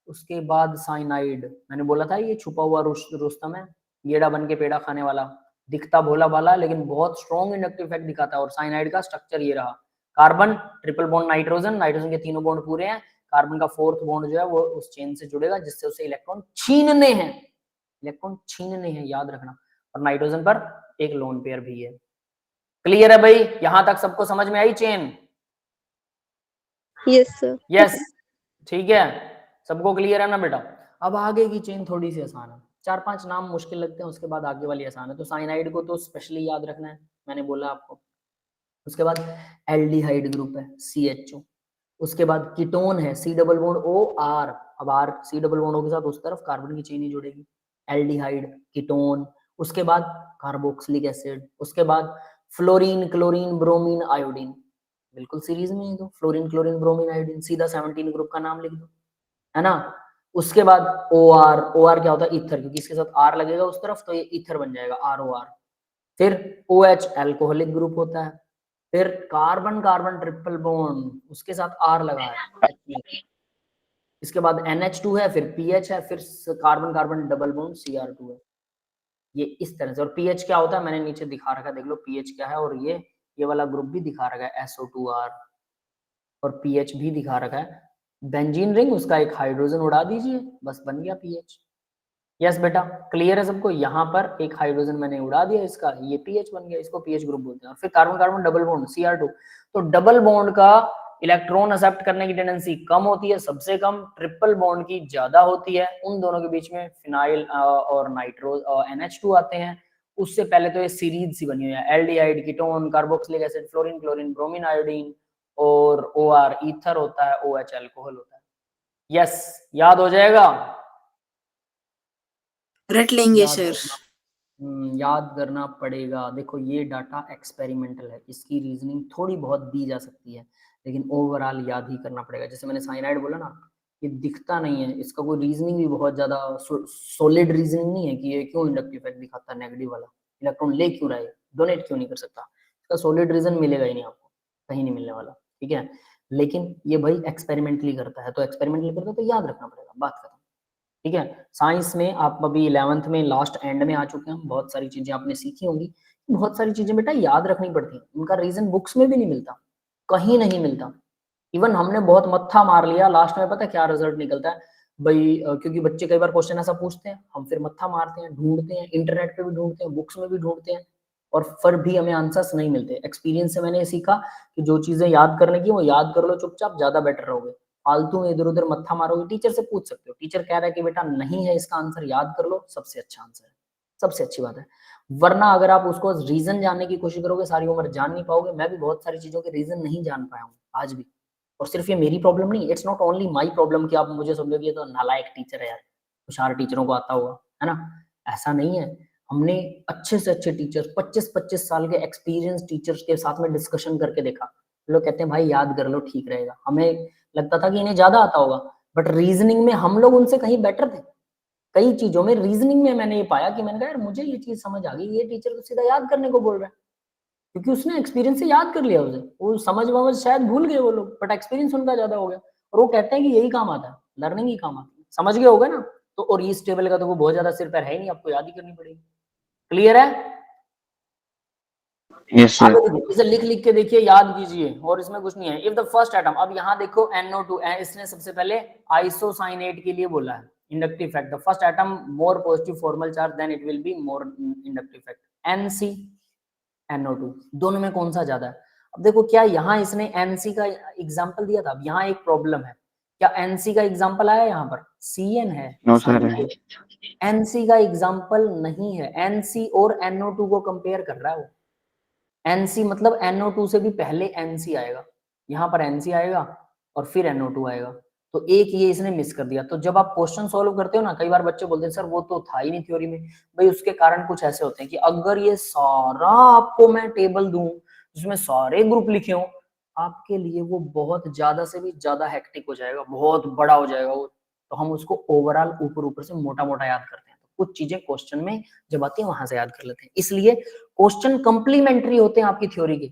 उसके बाद साइनाइड, मैंने बोला था ये छुपा हुआ रुस्तम है, गेड़ा बन के पेड़ा खाने वाला, दिखता भोला भाला लेकिन बहुत स्ट्रॉन्ग इंडक्टिव इफेक्ट दिखाता है। और साइनाइड का स्ट्रक्चर ये रहा, carbon triple bond nitrogen, nitrogen के तीनों बॉन्ड पूरे हैं, कार्बन का फोर्थ बॉन्ड जो है वो उस चेन से जुड़ेगा जिससे उसे इलेक्ट्रॉन छीनने हैं, याद रखना, और नाइट्रोजन पर एक लोन पेयर भी है। क्लियर है भाई, यहां तक सबको समझ में आई चेन? Yes sir. यस, ठीक है, सबको क्लियर है ना बेटा। अब आगे की चेन थोड़ी सी आसान है, 4-5 नाम मुश्किल लगते हैं, उसके बाद आगे वाली आसान है। तो साइनाइड को तो स्पेशली याद रखना है, मैंने बोला आपको। उसके बाद एल्डिहाइड ग्रुप है CHO, उसके बाद कीटोन है C डबल बॉन्ड OR, अब R C double bond O के साथ उस तरफ कार्बन की चेन ही जुड़ेगी, एल्डिहाइड कीटोन। उसके बाद कार्बोक्सिलिक एसिड, उसके बाद फ्लोरीन क्लोरीन ब्रोमीन आयोडीन, बिल्कुल सीरीज में ही दो, फ्लोरीन क्लोरीन ब्रोमीन आयोडीन, सीधा 17 ग्रुप का नाम लिख दो, है ना। उसके बाद OR क्या होता है, ईथर, क्योंकि इसके साथ R लगेगा उस तरफ तो ये ईथर बन जाएगा ROR। फिर OH एल्कोहलिक ग्रुप होता है, फिर कार्बन कार्बन ट्रिपल बॉन्ड, उसके साथ R लगा है, इसके बाद NH2 है, फिर PH है, फिर carbon carbon double bond Cr2 है, ये इस तरह से। और pH क्या होता है मैंने नीचे दिखा रखा है, देख लो pH क्या है, और ये वाला ग्रुप भी दिखा रखा है SO2R, और pH भी दिखा रखा है, बेंजीन रिंग, उसका एक हाइड्रोजन उड़ा दीजिए, बस बन गया pH। यस बेटा, क्लियर है सबको, यहाँ पर एक हाइड्रोजन मैंने उड़ा दिया इसका, ये pH बन गया, इसको pH ग्रुप बोलते हैं। और फिर carbon carbon double bond Cr2, तो डबल बॉन्ड का इलेक्ट्रॉन एक्सेप्ट करने की टेंडेंसी कम होती है, सबसे कम, ट्रिपल बॉन्ड की ज्यादा होती है, उन दोनों के बीच में फिनाइल और नाइट्रोज NH2 आते हैं। उससे पहले तो ये सीरीज सी बनी हुई है, aldehyde ketone carboxylic acid fluorine chlorine bromine iodine, और OR ईथर होता है, OH अल्कोहल होता है। यस, याद हो जाएगा, रट लेंगे सर। याद करना पड़ेगा। देखो ये डाटा एक्सपेरिमेंटल है, इसकी रीजनिंग थोड़ी बहुत दी जा सकती है, लेकिन ओवरऑल याद ही करना पड़ेगा। जैसे मैंने साइनाइड बोला ना, ये दिखता नहीं है, इसका कोई रीजनिंग भी बहुत ज्यादा सॉलिड रीजनिंग नहीं है कि ये क्यों इंडक्टिव इफेक्ट दिखाता है नेगेटिव वाला, इलेक्ट्रॉन ले क्यों रहा है, डोनेट क्यों नहीं कर सकता, इसका सॉलिड रीजन मिलेगा ही नहीं आपको, कहीं नहीं मिलने वाला, ठीक है। लेकिन ये भाई एक्सपेरिमेंटली करता है, तो एक्सपेरिमेंटली करता है तो याद रखना पड़ेगा, बात खत्म, ठीक है। साइंस में आप अभी 11th में लास्ट एंड में आ चुके हैं, बहुत सारी चीजें आपने सीखी होंगी, बहुत सारी चीजें बेटा याद रखनी पड़ती हैं, उनका रीजन बुक्स में भी नहीं मिलता, कहीं नहीं मिलता, इवन हमने बहुत मत्था मार लिया, लास्ट में पता है क्या रिजल्ट निकलता है भाई, क्योंकि बच्चे कई बार क्वेश्चन ऐसा पूछते हैं, हम फिर मत्था मारते हैं, ढूंढते हैं, इंटरनेट पे भी ढूंढते हैं, बुक्स में भी ढूंढते हैं, और फिर भी हमें आंसर्स नहीं मिलते। एक्सपीरियंस से मैंने ये सीखा कि जो चीजें याद करने की वो याद कर लो चुपचाप, ज्यादा बेटर रहोगे। फालतू में इधर उधर मत्था मारोगे, टीचर से पूछ सकते हो, टीचर कह रहा है कि बेटा नहीं है इसका आंसर, याद कर लो, सबसे अच्छा आंसर है, सबसे अच्छी बात है। वरना अगर आप उसको रीजन जानने की कोशिश करोगे, सारी उम्र जान नहीं पाओगे। मैं भी बहुत सारी चीजों के रीजन नहीं जान पाया हूँ आज भी, और सिर्फ ये मेरी प्रॉब्लम नहीं, it's not only my problem कि आप मुझे समझोगे ये तो नालायक टीचर है यार, कुछ टीचरों को आता होगा, है ना, ऐसा नहीं है। हमने अच्छे से अच्छे टीचर्स, 25-25 साल के एक्सपीरियंस टीचर्स के साथ में डिस्कशन करके देखा। लोग कहते हैं भाई याद कर लो ठीक रहेगा, हमें लगता था कि इन्हें ज्यादा आता होगा, बट रीजनिंग में हम लोग उनसे कहीं बेटर थे। कई चीजों में रीजनिंग में मैंने ये पाया कि मैंने कहा यार मुझे ये चीज समझ आ गई, ये टीचर तो सीधा याद करने को बोल रहा है, क्योंकि उसने एक्सपीरियंस से याद कर लिया उसे, वो समझ वमझ शायद भूल गए वो लोग, बट एक्सपीरियंस उनका ज्यादा हो गया, और वो कहते हैं कि यही काम आता है, लर्निंग ही काम आती है। समझ गए होगा ना? तो और इस टेबल का तो वो बहुत ज्यादा सिर पैर है ही नहीं, आपको याद ही करनी पड़ेगी। क्लियर है? Yes, sir. आगे देखिए, इसे लिख लिख के देखिए, याद कीजिए, और इसमें कुछ नहीं है। इफ द फर्स्ट एटम, अब यहाँ देखो NO2, इसने सबसे पहले आइसोसाइनेट के लिए बोला है inductive effect, the first atom more positive formal charge then it will be more inductive effect. NC NO2, दोनों में कौन सा ज्यादा है? अब देखो क्या यहाँ इसने NC का एग्जाम्पल दिया था, अब यहाँ एक प्रॉब्लम है, क्या NC का एग्जाम्पल आया यहाँ पर? CN है, No, sir. NC का एग्जाम्पल नहीं है। NC और NO2 को कंपेयर कर रहा है वो। NC मतलब NO2 से भी पहले NC आएगा, यहाँ पर NC आएगा और फिर NO2 आएगा, तो एक ये इसने मिस कर दिया। तो जब आप क्वेश्चन सॉल्व करते हो ना, कई बार बच्चे बोलते हैं सर वो तो था ही नहीं थ्योरी में। भाई उसके कारण कुछ ऐसे होते हैं कि अगर ये सारा आपको मैं टेबल दूं जिसमें सारे ग्रुप लिखे हो, आपके लिए वो बहुत ज्यादा से भी ज्यादा हेक्टिक हो जाएगा, बहुत बड़ा हो जाएगा वो। तो हम उसको ओवरऑल ऊपर ऊपर से मोटा मोटा याद करते हैं, तो कुछ चीजें क्वेश्चन में जब आती है वहां से याद कर लेते हैं। इसलिए क्वेश्चन कंप्लीमेंट्री होते हैं आपकी थ्योरी के।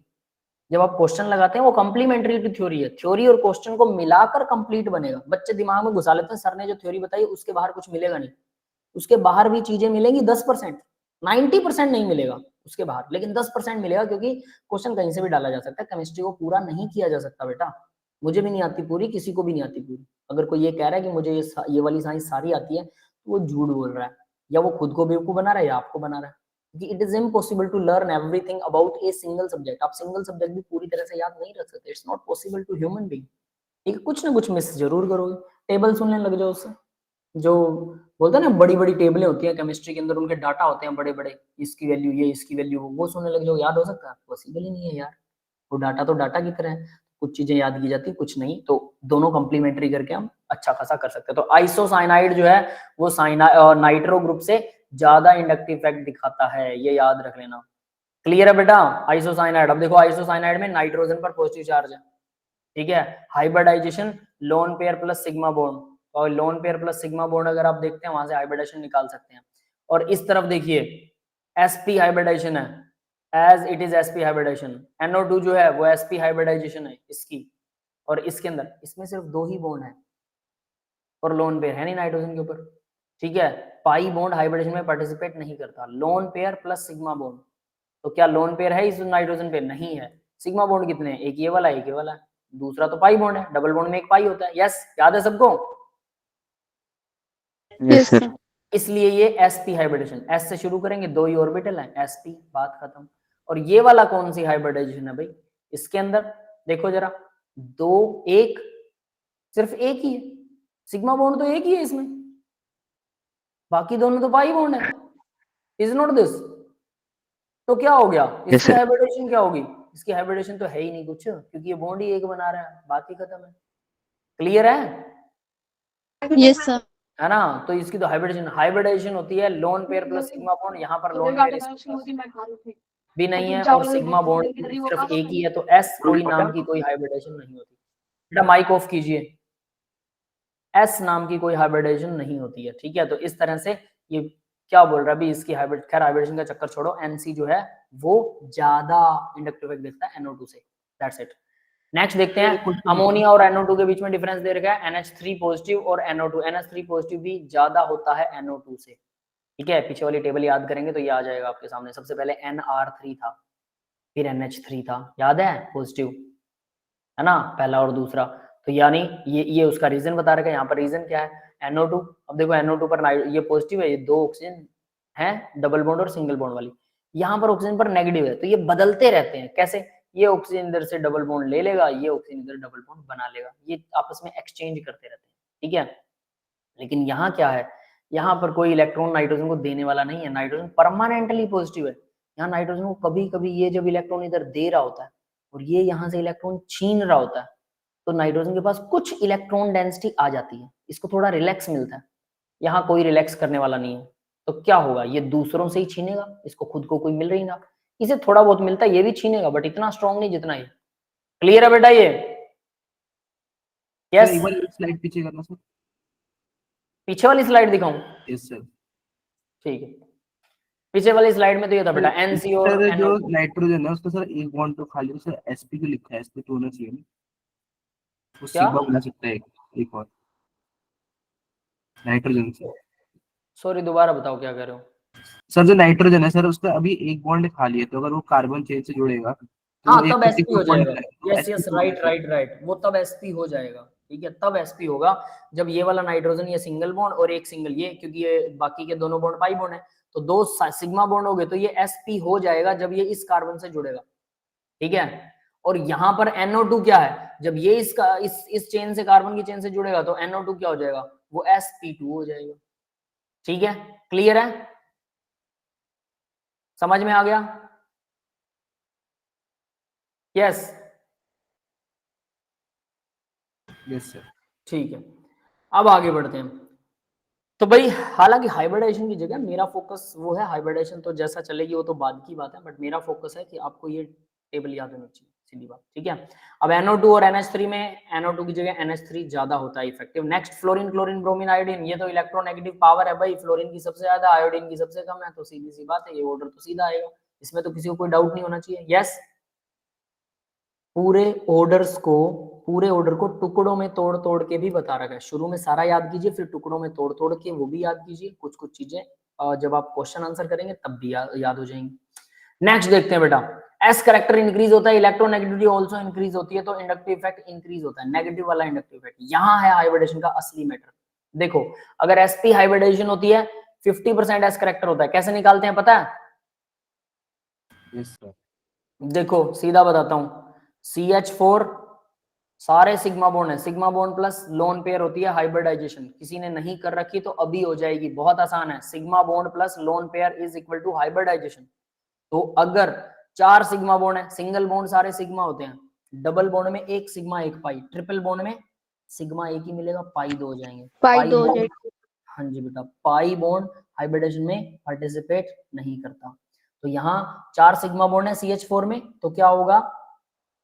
जब आप क्वेश्चन लगाते हैं वो कंप्लीमेंट्री की थ्योरी है, थ्योरी और क्वेश्चन को मिलाकर कंप्लीट बनेगा। बच्चे दिमाग में घुसा लेते हैं सर ने जो थ्योरी बताई उसके बाहर कुछ मिलेगा नहीं, उसके बाहर भी चीजें मिलेंगी 10%, 90% नहीं मिलेगा उसके बाहर, लेकिन 10% मिलेगा, क्योंकि क्वेश्चन कहीं से भी डाला जा सकता है। केमिस्ट्री को पूरा नहीं किया जा सकता बेटा, मुझे भी नहीं आती पूरी, किसी को भी नहीं आती पूरी। अगर कोई ये कह रहा है कि मुझे ये वाली साइंस सारी आती है, तो वो झूठ बोल रहा है, या वो खुद को बेवकूफ बना रहा है या आपको बना रहा है। It is impossible to learn everything about a single subject. आप सिंगल सब्जेक्ट भी पूरी तरह से याद नहीं रख सकते, it's not possible to human being. ठीक है, कुछ ना कुछ मिस जरूर करोगे। टेबल सुनने लग जाओ उससे, जो बोलते हैं ना बड़ी बड़ी टेबलें होती हैं केमिस्ट्री के अंदर, उनके डाटा होते हैं बड़े बड़े, इसकी वैल्यू ये, इसकी वैल्यू वो सुनने लग जाओ, याद हो सकता है? पॉसिबल ही नहीं है यार। वो डाटा तो डाटा की तरह है, कुछ चीजें याद की जाती, कुछ नहीं। तो दोनों कंप्लीमेंट्री करके हम अच्छा खासा कर सकते हैं। तो आइसोसाइनाइड जो है वो नाइट्रो ग्रुप से ज्यादा इंडक्टिव इफेक्ट दिखाता है, ये याद रख लेना। क्लियर है बेटा? आइसोसाइनाइड, अब देखो आइसोसाइनाइड में नाइट्रोजन पर पॉजिटिव चार्ज है, ठीक है। Hybridization lone pair plus sigma bond, और lone pair plus sigma bond अगर आप देखते हैं वहां से हाइब्रिडाइजेशन निकाल सकते हैं। और इस तरफ देखिए sp हाइब्रिडाइजेशन है, as it is sp hybridization. NO2 जो है वो sp हाइब्रिडाइजेशन है इसकी, और इसके अंदर इसमें सिर्फ 2 ही बॉन्ड है और लोन पेयर है नहीं नाइट्रोजन के ऊपर, ठीक है। पाई बॉन्ड हाइब्रिडेशन में पार्टिसिपेट नहीं करता। Loan pair plus sigma bond, तो क्या लोन पेयर है इस नाइट्रोजन पे? नहीं है। सिग्मा बॉन्ड कितने हैं? एक ये वाला, एक ये वाला है, दूसरा तो पाई बॉन्ड है, डबल बॉन्ड में एक पाई होता है। यस, याद है सबको? Yes, sir. इसलिए ये sp हाइब्रिडेशन, s से शुरू करेंगे, 2 ही ऑर्बिटल है, sp, बात खत्म। और ये वाला कौन सी हाइब्रिडाइजेशन है भाई? इसके अंदर देखो जरा, 2 1, सिर्फ एक ही है, सिग्मा बॉन्ड तो एक ही है इसमें, बाकी दोनों तो पाई बॉन्ड है। Is not this? तो क्या हो गया Yes, इसकी sir. हाइब्रिडेशन? क्या होगी इसकी हाइब्रिडेशन? तो है ही नहीं कुछ, क्योंकि ये बॉन्ड ही एक बना रहा है, बात ही खत्म है। क्लियर है? Yes, sir. है ना? तो इसकी तो हाइब्रिडाइजेशन होती है loan pair plus sigma bond, यहाँ पर लोन पेयर भी नहीं है और सिग्मा बॉन्ड सिर्फ एक ही है, तो s कोई नाम की कोई हाइब्रिडाइजेशन नहीं होती। बेटा माइक ऑफ कीजिए, s नाम की कोई हाइब्रिडाइजेशन नहीं होती है, ठीक है। तो इस तरह से ये क्या बोल रहा है अभी, इसकी खैर हाइब्रिडेशन का चक्कर छोड़ो, NC जो है वो ज्यादा इंडक्टिव इफेक्ट देता है NO2 से, दैट्स इट। नेक्स्ट देखते हैं, अमोनिया और NO2 के बीच में डिफरेंस दे रखा है, NH3 पॉजिटिव और NO2। NH3 पॉजिटिव भी ज्यादा होता है NO2 से, ठीक है। पीछे वाली टेबल याद करेंगे तो ये आ जाएगा आपके सामने। सबसे पहले NR3 था, फिर NH3 था, याद है? पॉजिटिव, है ना, पहला और दूसरा। तो यानी ये उसका रीजन बता रखा है। यहाँ पर रीजन क्या है, NO2। अब देखो NO2 पर ये पॉजिटिव है, ये 2 ऑक्सीजन है डबल बॉन्ड और सिंगल बॉन्ड वाली, यहाँ पर ऑक्सीजन पर नेगेटिव है, तो ये बदलते रहते हैं। कैसे, ये ऑक्सीजन इधर से डबल बॉन्ड ले लेगा, ये ऑक्सीजन इधर डबल बॉन्ड बना लेगा, ये आपस में एक्सचेंज करते रहते हैं, ठीक है। लेकिन यहाँ क्या है, यहाँ पर कोई इलेक्ट्रॉन नाइट्रोजन को देने वाला नहीं है, नाइट्रोजन परमानेंटली पॉजिटिव है। यहाँ नाइट्रोजन को कभी कभी ये जब इलेक्ट्रॉन इधर दे रहा होता है और ये यहाँ से इलेक्ट्रॉन छीन रहा होता है, तो नाइट्रोजन के पास कुछ इलेक्ट्रॉन डेंसिटी आ जाती है, इसको थोड़ा रिलैक्स मिलता है। यहाँ कोई रिलैक्स करने वाला नहीं है, तो क्या होगा, ये दूसरों से ही छीनेगा, इसको खुद को कोई मिल रही ना, इसे थोड़ा बहुत मिलता है, ये भी छीनेगा, बट इतना स्ट्रॉन्ग नहीं जितना ये। क्लियर है बेटा ये? यस। एक बार स्लाइड पीछे करना सर। पीछे वाली स्लाइड दिखाऊं? Yes sir. ठीक है, पीछे वाली स्लाइड में तो ये था बेटा NC और सर जो NO2। नाइट्रोजन है उसका सर एक बॉन्ड तो खाली सर sp को लिखा है, sp2 होना चाहिए ना, वो क्या? सिग्मा बना सकता है एक और नाइट्रोजन से। सॉरी दोबारा बताओ क्या कह रहे हो? सर जो नाइट्रोजन है सर उसका अभी एक बॉन्ड खाली है, तो अगर वो कार्बन चेन से जुड़ेगा तो हाँ वो तब एक SP हो बॉन्ड जाएगा। बनाएगा, यस यस, sp2 राइट होगा। राइट राइट, वो तब SP हो जाएगा, ठीक है, तब SP होगा जब ये वाला नाइट्रोजन, ये सिंगल बॉन्ड और एक सिंगल ये, क्योंकि ये बाकी के दोनों बॉन्ड पाई बॉन्ड है, तो 2 सिग्मा बॉन्ड हो गए, तो ये SP हो जाएगा जब ये इस कार्बन से जुड़ेगा, ठीक है। और यहाँ पर NO2 क्या है, जब ये इस चेन से, कार्बन की चेन से जुड़ेगा, तो NO2 क्या हो जाएगा, वो sp2 हो जाएगा, ठीक है। क्लियर है, समझ में आ गया? Yes yes sir. ठीक है, अब आगे बढ़ते हैं। तो भाई हालांकि हाइब्रिडाइजेशन की जगह मेरा फोकस वो है, हाइब्रिडाइजेशन तो जैसा चलेगी वो तो बाद की बात है, बट मेरा फोकस है कि आपको ये टेबल याद होनी चाहिए, सीधी बात, ठीक है। अब NO2 और NH3 में NO2 की जगह NH3 ज्यादा होता है effective. Next fluorine, chlorine, bromine, iodine, ये तो इलेक्ट्रोनेगेटिव पावर है भाई, फ्लोरीन की सबसे ज्यादा, आयोडीन की सबसे कम है, तो सीधी सी बात है, ये ऑर्डर तो सीधा आएगा, इसमें तो किसी को कोई डाउट नहीं होना चाहिए। यस, पूरे ऑर्डर को टुकड़ों में तोड़ तोड़ के भी बता रखा है, शुरू में सारा याद कीजिए, फिर टुकड़ों में तोड़ तोड़ के वो भी याद कीजिए, कुछ कुछ चीजें जब आप क्वेश्चन आंसर करेंगे तब भी याद हो जाएंगी। नेक्स्ट देखते हैं बेटा, एस करेक्टर इंक्रीज होता है, इलेक्ट्रोनेगेटिविटी आल्सो इंक्रीज होती है, तो इंडक्टिव इफेक्ट इंक्रीज होता है, नेगेटिव वाला इंडक्टिव इफेक्ट। यहाँ है हाइब्रिडेशन का असली मैटर। देखो अगर sp हाइब्रिडेशन होती है 50% एस करेक्टर होता है, कैसे निकालते हैं पता है? Yes sir. देखो सीधा बताता हूँ, CH4 सारे सिग्मा बॉन्ड है, sigma bond plus lone pair होती है हाइब्रिडाइजेशन, किसी ने नहीं कर रखी तो अभी हो जाएगी, बहुत आसान है, sigma bond plus lone pair is equal to hybridization. तो अगर 4 सिग्मा बॉन्ड है, सिंगल बॉन्ड सारे सिग्मा होते हैं, डबल बॉन्ड में एक सिग्मा एक पाई, ट्रिपल बॉन्ड में सिग्मा एक ही मिलेगा, पाई 2 हो जाएंगे। पाई 2 हो बॉन्ड, जाएगा। हाँ जी बेटा, पाई बॉन्ड हाइब्रिडेशन में पार्टिसिपेट नहीं करता। तो यहाँ 4 सिग्मा बॉन्ड है CH4 में, तो क्या होगा,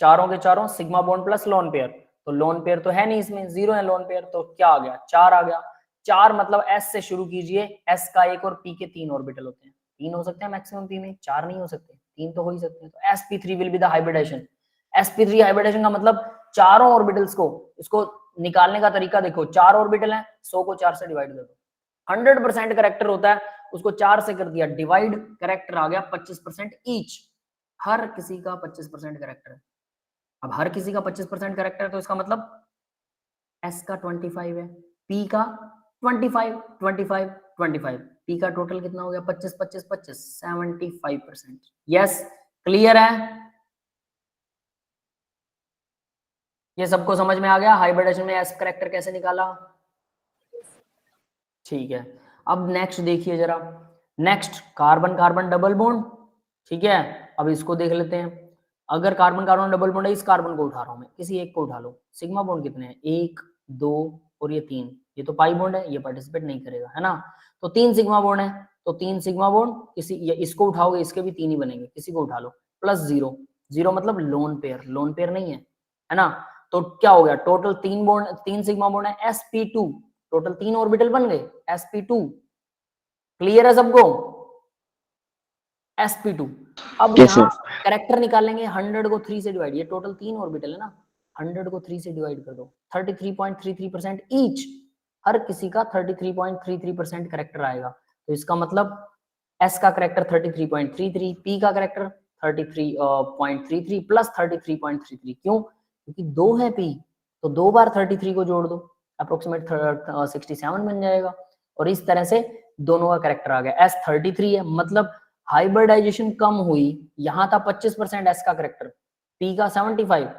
चारों के चारों sigma bond plus lone pair, तो लोन पेयर तो है नहीं इसमें, 0 है लोन पेयर, तो क्या आ गया, 4 आ गया। 4 मतलब S से शुरू कीजिए, S का 1 और P के 3 ऑर्बिटल होते हैं, 3 हो सकते हैं मैक्सिमम P में, 4 नहीं हो सकते, 3 तो हो ही सकते हैं, तो sp3 will be the hybridization. sp3 hybridization का मतलब चारों ऑर्बिटल्स को, इसको निकालने का तरीका देखो, 4 ऑर्बिटल है, 100 को 4 से डिवाइड कर दो, 100% करेक्टर होता है, उसको 4 से कर दिया डिवाइड, करेक्टर आ गया 25% ईच, हर किसी का 25% करेक्टर है। अब हर किसी का 25% करेक्टर है, तो इसका मतलब S का 25 है, P का 25, 25, 25, P का टोटल कितना हो गया, 25, 25, 25, 75%। यस, क्लियर है, ये सबको समझ में आ गया हाइब्रिडेशन में S करेक्टर कैसे निकाला? ठीक है, अब नेक्स्ट देखिए जरा, next carbon carbon double bond, ठीक है। अब इसको देख लेते हैं, अगर कार्बन कार्बन डबल बॉन्ड है, इस कार्बन को उठा रहा हूं मैं, किसी एक को उठा लो, सिग्मा बॉन्ड कितने हैं, 1 2 और ये 3, ये तो पाई बॉन्ड है, ये पार्टिसिपेट नहीं करेगा, है ना, तो 3 सिग्मा बॉन्ड है, तो 3 सिग्मा बॉन्ड, किसी इसको उठाओगे इसके भी 3 ही बनेंगे, किसी को उठा लो, प्लस 0, 0 मतलब लोन पेयर नहीं है ना, तो क्या हो गया, टोटल 3 बॉन्ड, 3 सिग्मा बॉन्ड है, sp2, टोटल 3 ऑर्बिटल बन गए, sp2। क्लियर है सबको? sp2। अब Yes, यहाँ कैरेक्टर निकालेंगे, 100 को 3 से डिवाइड, ये टोटल 3 ऑर्बिटल है ना, 100 को 3 से डिवाइड कर दो, 33.33% ईच, हर किसी का 33.33% कैरेक्टर आएगा, तो इसका मतलब S का कैरेक्टर 33.33, P का कैरेक्टर 33.33 प्लस 33.33, क्यों, क्योंकि 2 है P, तो 2 बार 33 को जोड़ दो, अप्रोक्सीमेट 67 बन जाएगा। और इस तरह से दोनों का कैरेक्टर आ गया। S 33 है, मतलब हाइब्रिडाइजेशन कम हुई, यहाँ था 25% S का कैरेक्टर, P का 75,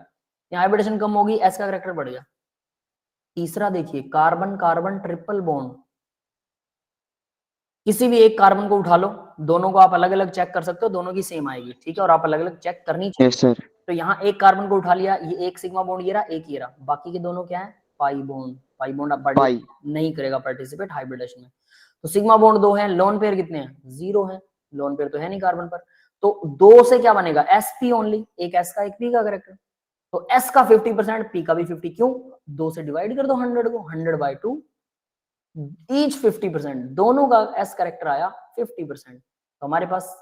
यहाँ हाइब्रिडाइजेशन कम होगी, S का कैरेक्टर बढ़ गया। तीसरा देखिए, कार्बन कार्बन ट्रिपल बॉन्ड, किसी भी एक कार्बन को उठा लो, दोनों को आप अलग अलग चेक कर सकते हो, दोनों की सेम आएगी, ठीक है, और आप अलग अलग चेक करनी चाहिए। Yes, sir. तो यहाँ एक कार्बन को उठा लिया, ये एक सिग्मा बॉन्ड ये रहा, एक ये रहा, बाकी के दोनों क्या है, पाई बॉन्ड। पाई बॉन्ड आप Pi. नहीं करेगा पार्टिसिपेट हाइब्रिडेशन में। तो सिग्मा बॉन्ड 2 है, लोन पेयर कितने हैं, 0 है, लोन पेयर तो है नहीं कार्बन पर। तो 2 से क्या बनेगा, sp ओनली, एक s का एक p का कैरेक्टर। तो s का 50%, p का भी 50, क्यों, 2 से डिवाइड कर दो 100 को, 100/2, ईच 50%, दोनों का s कैरेक्टर आया 50%। तो हमारे पास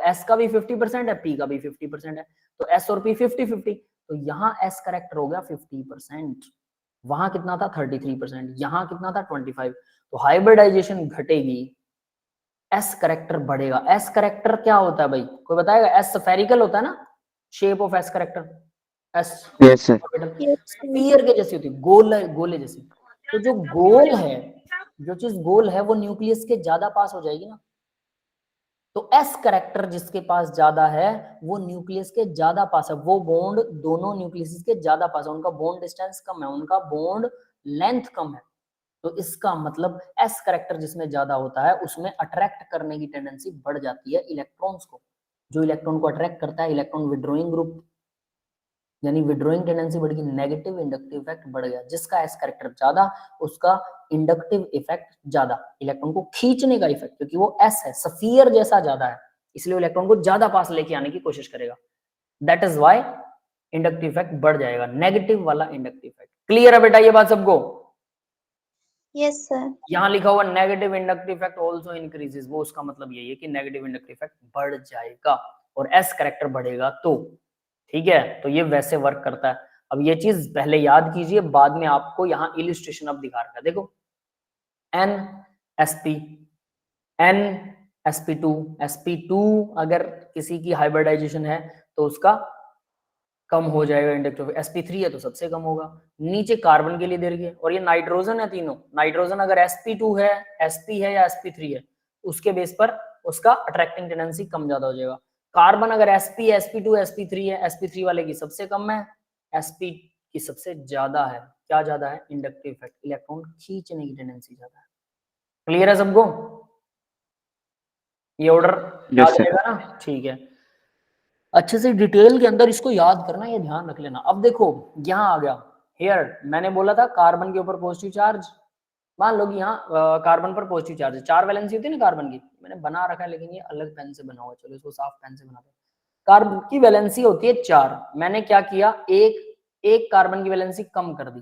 s का भी 50% है, p का भी 50% है, तो s और p 50-50, तो यहाँ s कैरेक्टर हो गया 50%, वहां कितना था 33%, यहाँ कितना था 25, तो हाइब्रिडाइजेशन घटेगी, s कैरेक्टर बढ़ेगा। s कैरेक्टर क्या होता है भाई, कोई बताएगा, s स्फेरिकल होता है ना, shape of s character, s Yes, sir. Sphere के जैसी होती है, गोले जैसी। तो जो गोल है, जो चीज गोल है वो न्यूक्लियस के ज्यादा पास हो जाएगी ना, तो s कैरेक्टर जिसके पास ज्यादा है वो न्यूक्लियस के ज्यादा पास है, वो बॉन्ड दोनों न्यूक्लियस के ज्यादा पास है, उनका बॉन्ड डिस्टेंस कम है, उनका बॉन्ड लेंथ कम है। तो इसका मतलब s कैरेक्टर जिसमें ज्यादा होता है उसमें अट्रैक्ट करने की टेंडेंसी बढ़ जाती है इलेक्ट्रॉन्स को। जो इलेक्ट्रॉन को अट्रैक्ट करता है, इलेक्ट्रॉन विड्रॉइंग ग्रुप, यानी विड्रॉइंग टेंडेंसी बढ़ गई, नेगेटिव इंडक्टिव इफेक्ट बढ़ गया। जिसका एस कैरेक्टर ज्यादा, उसका इंडक्टिव इफेक्ट ज्यादा, इलेक्ट्रॉन को खींचने का इफेक्ट, क्योंकि वो एस है, सफियर जैसा ज्यादा है, इसलिए इलेक्ट्रॉन को ज्यादा पास लेके आने की कोशिश करेगा। That is why inductive effect बढ़ जाएगा, नेगेटिव वाला इंडक्टिव इफेक्ट। क्लियर है बेटा ये बात सबको? Yes, sir. यहाँ लिखा हुआ negative inductive effect also increases, वो उसका मतलब यही है कि नेगेटिव इंडक्टिव इफेक्ट बढ़ जाएगा और एस कैरेक्टर बढ़ेगा तो, ठीक है, तो ये वैसे वर्क करता है। अब ये चीज पहले याद कीजिए, बाद में आपको यहाँ इलिस्ट्रेशन अब दिखा रखा है, देखो NSP, NSP2, sp2 अगर किसी की हाइब्रिडाइजेशन है तो उसका कम हो जाएगा इंडक्टिव, sp3 है तो सबसे कम होगा। नीचे कार्बन के लिए दे रही है, और ये नाइट्रोजन है तीनों, नाइट्रोजन अगर sp2 है, sp है या sp3 है, उसके बेस पर उसका अट्रैक्टिंग टेंडेंसी कम ज्यादा हो जाएगा। कार्बन अगर sp, sp2, sp3 है, sp3 वाले की सबसे कम है, sp की सबसे ज्यादा है। क्या ज्यादा है, इंडक्टिव इफेक्ट, इलेक्ट्रॉन खींचने की टेंडेंसी ज्यादा है। क्लियर है सबको? ये ऑर्डर याद रहेगा ना, ठीक है। अच्छे से डिटेल के अंदर इसको याद करना, ये ध्यान रख लेना। अब देखो यहाँ आ गया, हेयर मैंने बोला था कार्बन के ऊपर पॉजिटिव चार्ज, मान लो कि यहाँ कार्बन पर पॉजिटिव चार्ज है, 4 वैलेंसी होती है ना कार्बन की, मैंने बना रखा है लेकिन ये अलग पेन से बना हुआ, चलो इसको साफ पेन से बना दो। कार्बन की वैलेंसी होती है 4, मैंने क्या किया, एक कार्बन की वैलेंसी कम कर दी,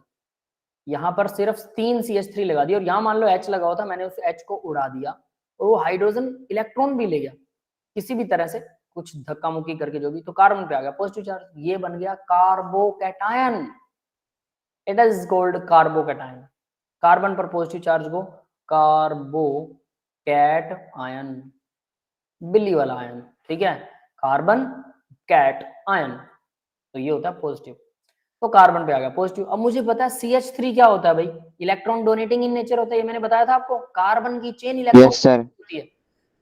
यहाँ पर सिर्फ 3 CH3 लगा दी, और यहाँ मान लो H लगा हुआ था, मैंने उस H को उड़ा दिया और वो हाइड्रोजन इलेक्ट्रॉन भी ले गया किसी भी तरह से, कुछ धक्का मुक्की करके जो भी, तो कार्बन पे आ गया पॉजिटिव चार्ज, ये बन गया carbocation, it is called carbocation. Carbon पर पॉजिटिव चार्ज को कार्बोकैट आयन, बिल्ली वाला आयन, ठीक है, कार्बन कैट आयन, तो ये होता है पॉजिटिव, तो कार्बन पे आ गया पॉजिटिव। अब मुझे पता है CH3 क्या होता है भाई, इलेक्ट्रॉन डोनेटिंग इन नेचर होता है, ये मैंने बताया था आपको, कार्बन की चेन इलेक्ट्रॉन होती है,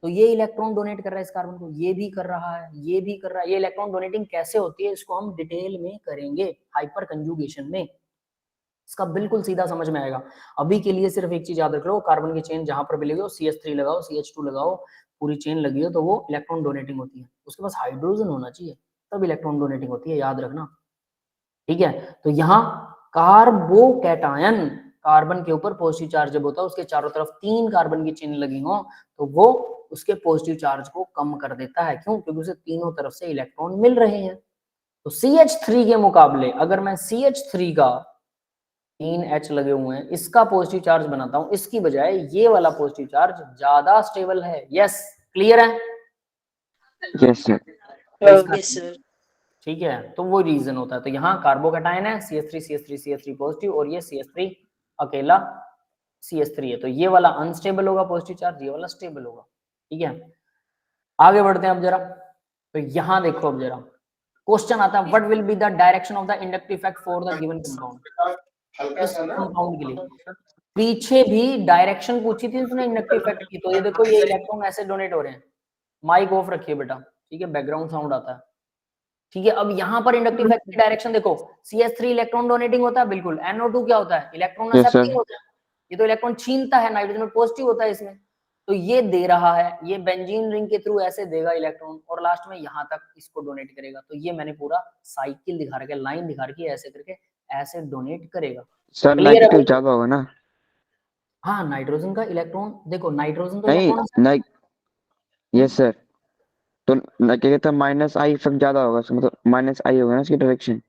तो ये इलेक्ट्रॉन डोनेट कर रहा है इस कार्बन को, ये भी कर रहा है, ये भी कर रहा है। ये इलेक्ट्रॉन डोनेटिंग कैसे होती है इसको हम डिटेल में करेंगे हाइपर कंजुगेशन में, इसका बिल्कुल सीधा समझ में आएगा। अभी के लिए सिर्फ एक चीज याद रख लो, कार्बन की चेन जहां पर भी लगी हो, CH3 लगाओ, CH2 लगाओ, पूरी चेन लगी हो तो वो इलेक्ट्रॉन डोनेटिंग होती है, उसके पास हाइड्रोजन होना चाहिए तब इलेक्ट्रॉन डोनेटिंग होती है, याद रखना, ठीक है। तो यहाँ कार्बोकैटायन, कार्बन के ऊपर पॉजिटिव चार्ज जब होता है, उसके चारों तरफ 3 कार्बन की चेन लगी हो तो वो उसके पॉजिटिव चार्ज को कम कर देता है, क्यों, क्योंकि उसे तीनों तरफ से इलेक्ट्रॉन मिल रहे हैं। तो CH3 के मुकाबले अगर मैं CH3 का 3 H लगे हुए हैं, इसका पॉजिटिव चार्ज बनाता हूं, इसकी बजाय ये वाला पॉजिटिव चार्ज ज्यादा स्टेबल है। यस, क्लियर है? Yes, sir. Yes sir. ठीक है, तो वो रीजन होता है। तो यहाँ कार्बोकैटायन है, CH3 पॉजिटिव, और ये CH3 अकेला CH3 है, तो ये वाला अनस्टेबल होगा पॉजिटिव चार्ज, ये वाला स्टेबल होगा, ठीक है। आगे बढ़ते हैं अब जरा, तो यहाँ देखो अब जरा, क्वेश्चन आता है what will be the direction of the inductive effect for the given compound. इस कंपाउंड के लिए पीछे भी डायरेक्शन पूछी थी उसने इंडक्टिव इफेक्ट की, तो ये देखो ये इलेक्ट्रॉन ऐसे डोनेट हो रहे हैं। माइक ऑफ रखिए बेटा, ठीक है, बैकग्राउंड साउंड आता है, ठीक है। अब यहाँ पर इंडक्टिव इफेक्ट की डायरेक्शन देखो, CH3 इलेक्ट्रॉन डोनेटिंग होता है बिल्कुल, NO2 क्या होता है, इलेक्ट्रॉन Yes, एक्सेप्टिंग sir. होता है, ये तो इलेक्ट्रॉन छीनता है, नाइट्रोजन में पॉजिटिव होता है इसमें, तो ये दे रहा है, ये बेंजीन रिंग के थ्रू ऐसे देगा इलेक्ट्रॉन और लास्ट में यहाँ तक इसको डोनेट करेगा। तो ये मैंने पूरा साइकिल दिखा रखा है, लाइन दिखा रखी है, ऐसे करके ऐसे डोनेट करेगा। सर क्लियर है नेगेटिव भाई? ज्यादा होगा ना? हाँ, नाइट्रोजन का इलेक्ट्रॉन देखो, नाइट्रोजन तो नहीं इलेक्ट्रॉन नहीं, यस सर, तो क्या कहते हैं माइनस आई इफेक्ट ज्यादा होगा, मतलब माइनस आई होगा ना इसकी डायरेक्शन।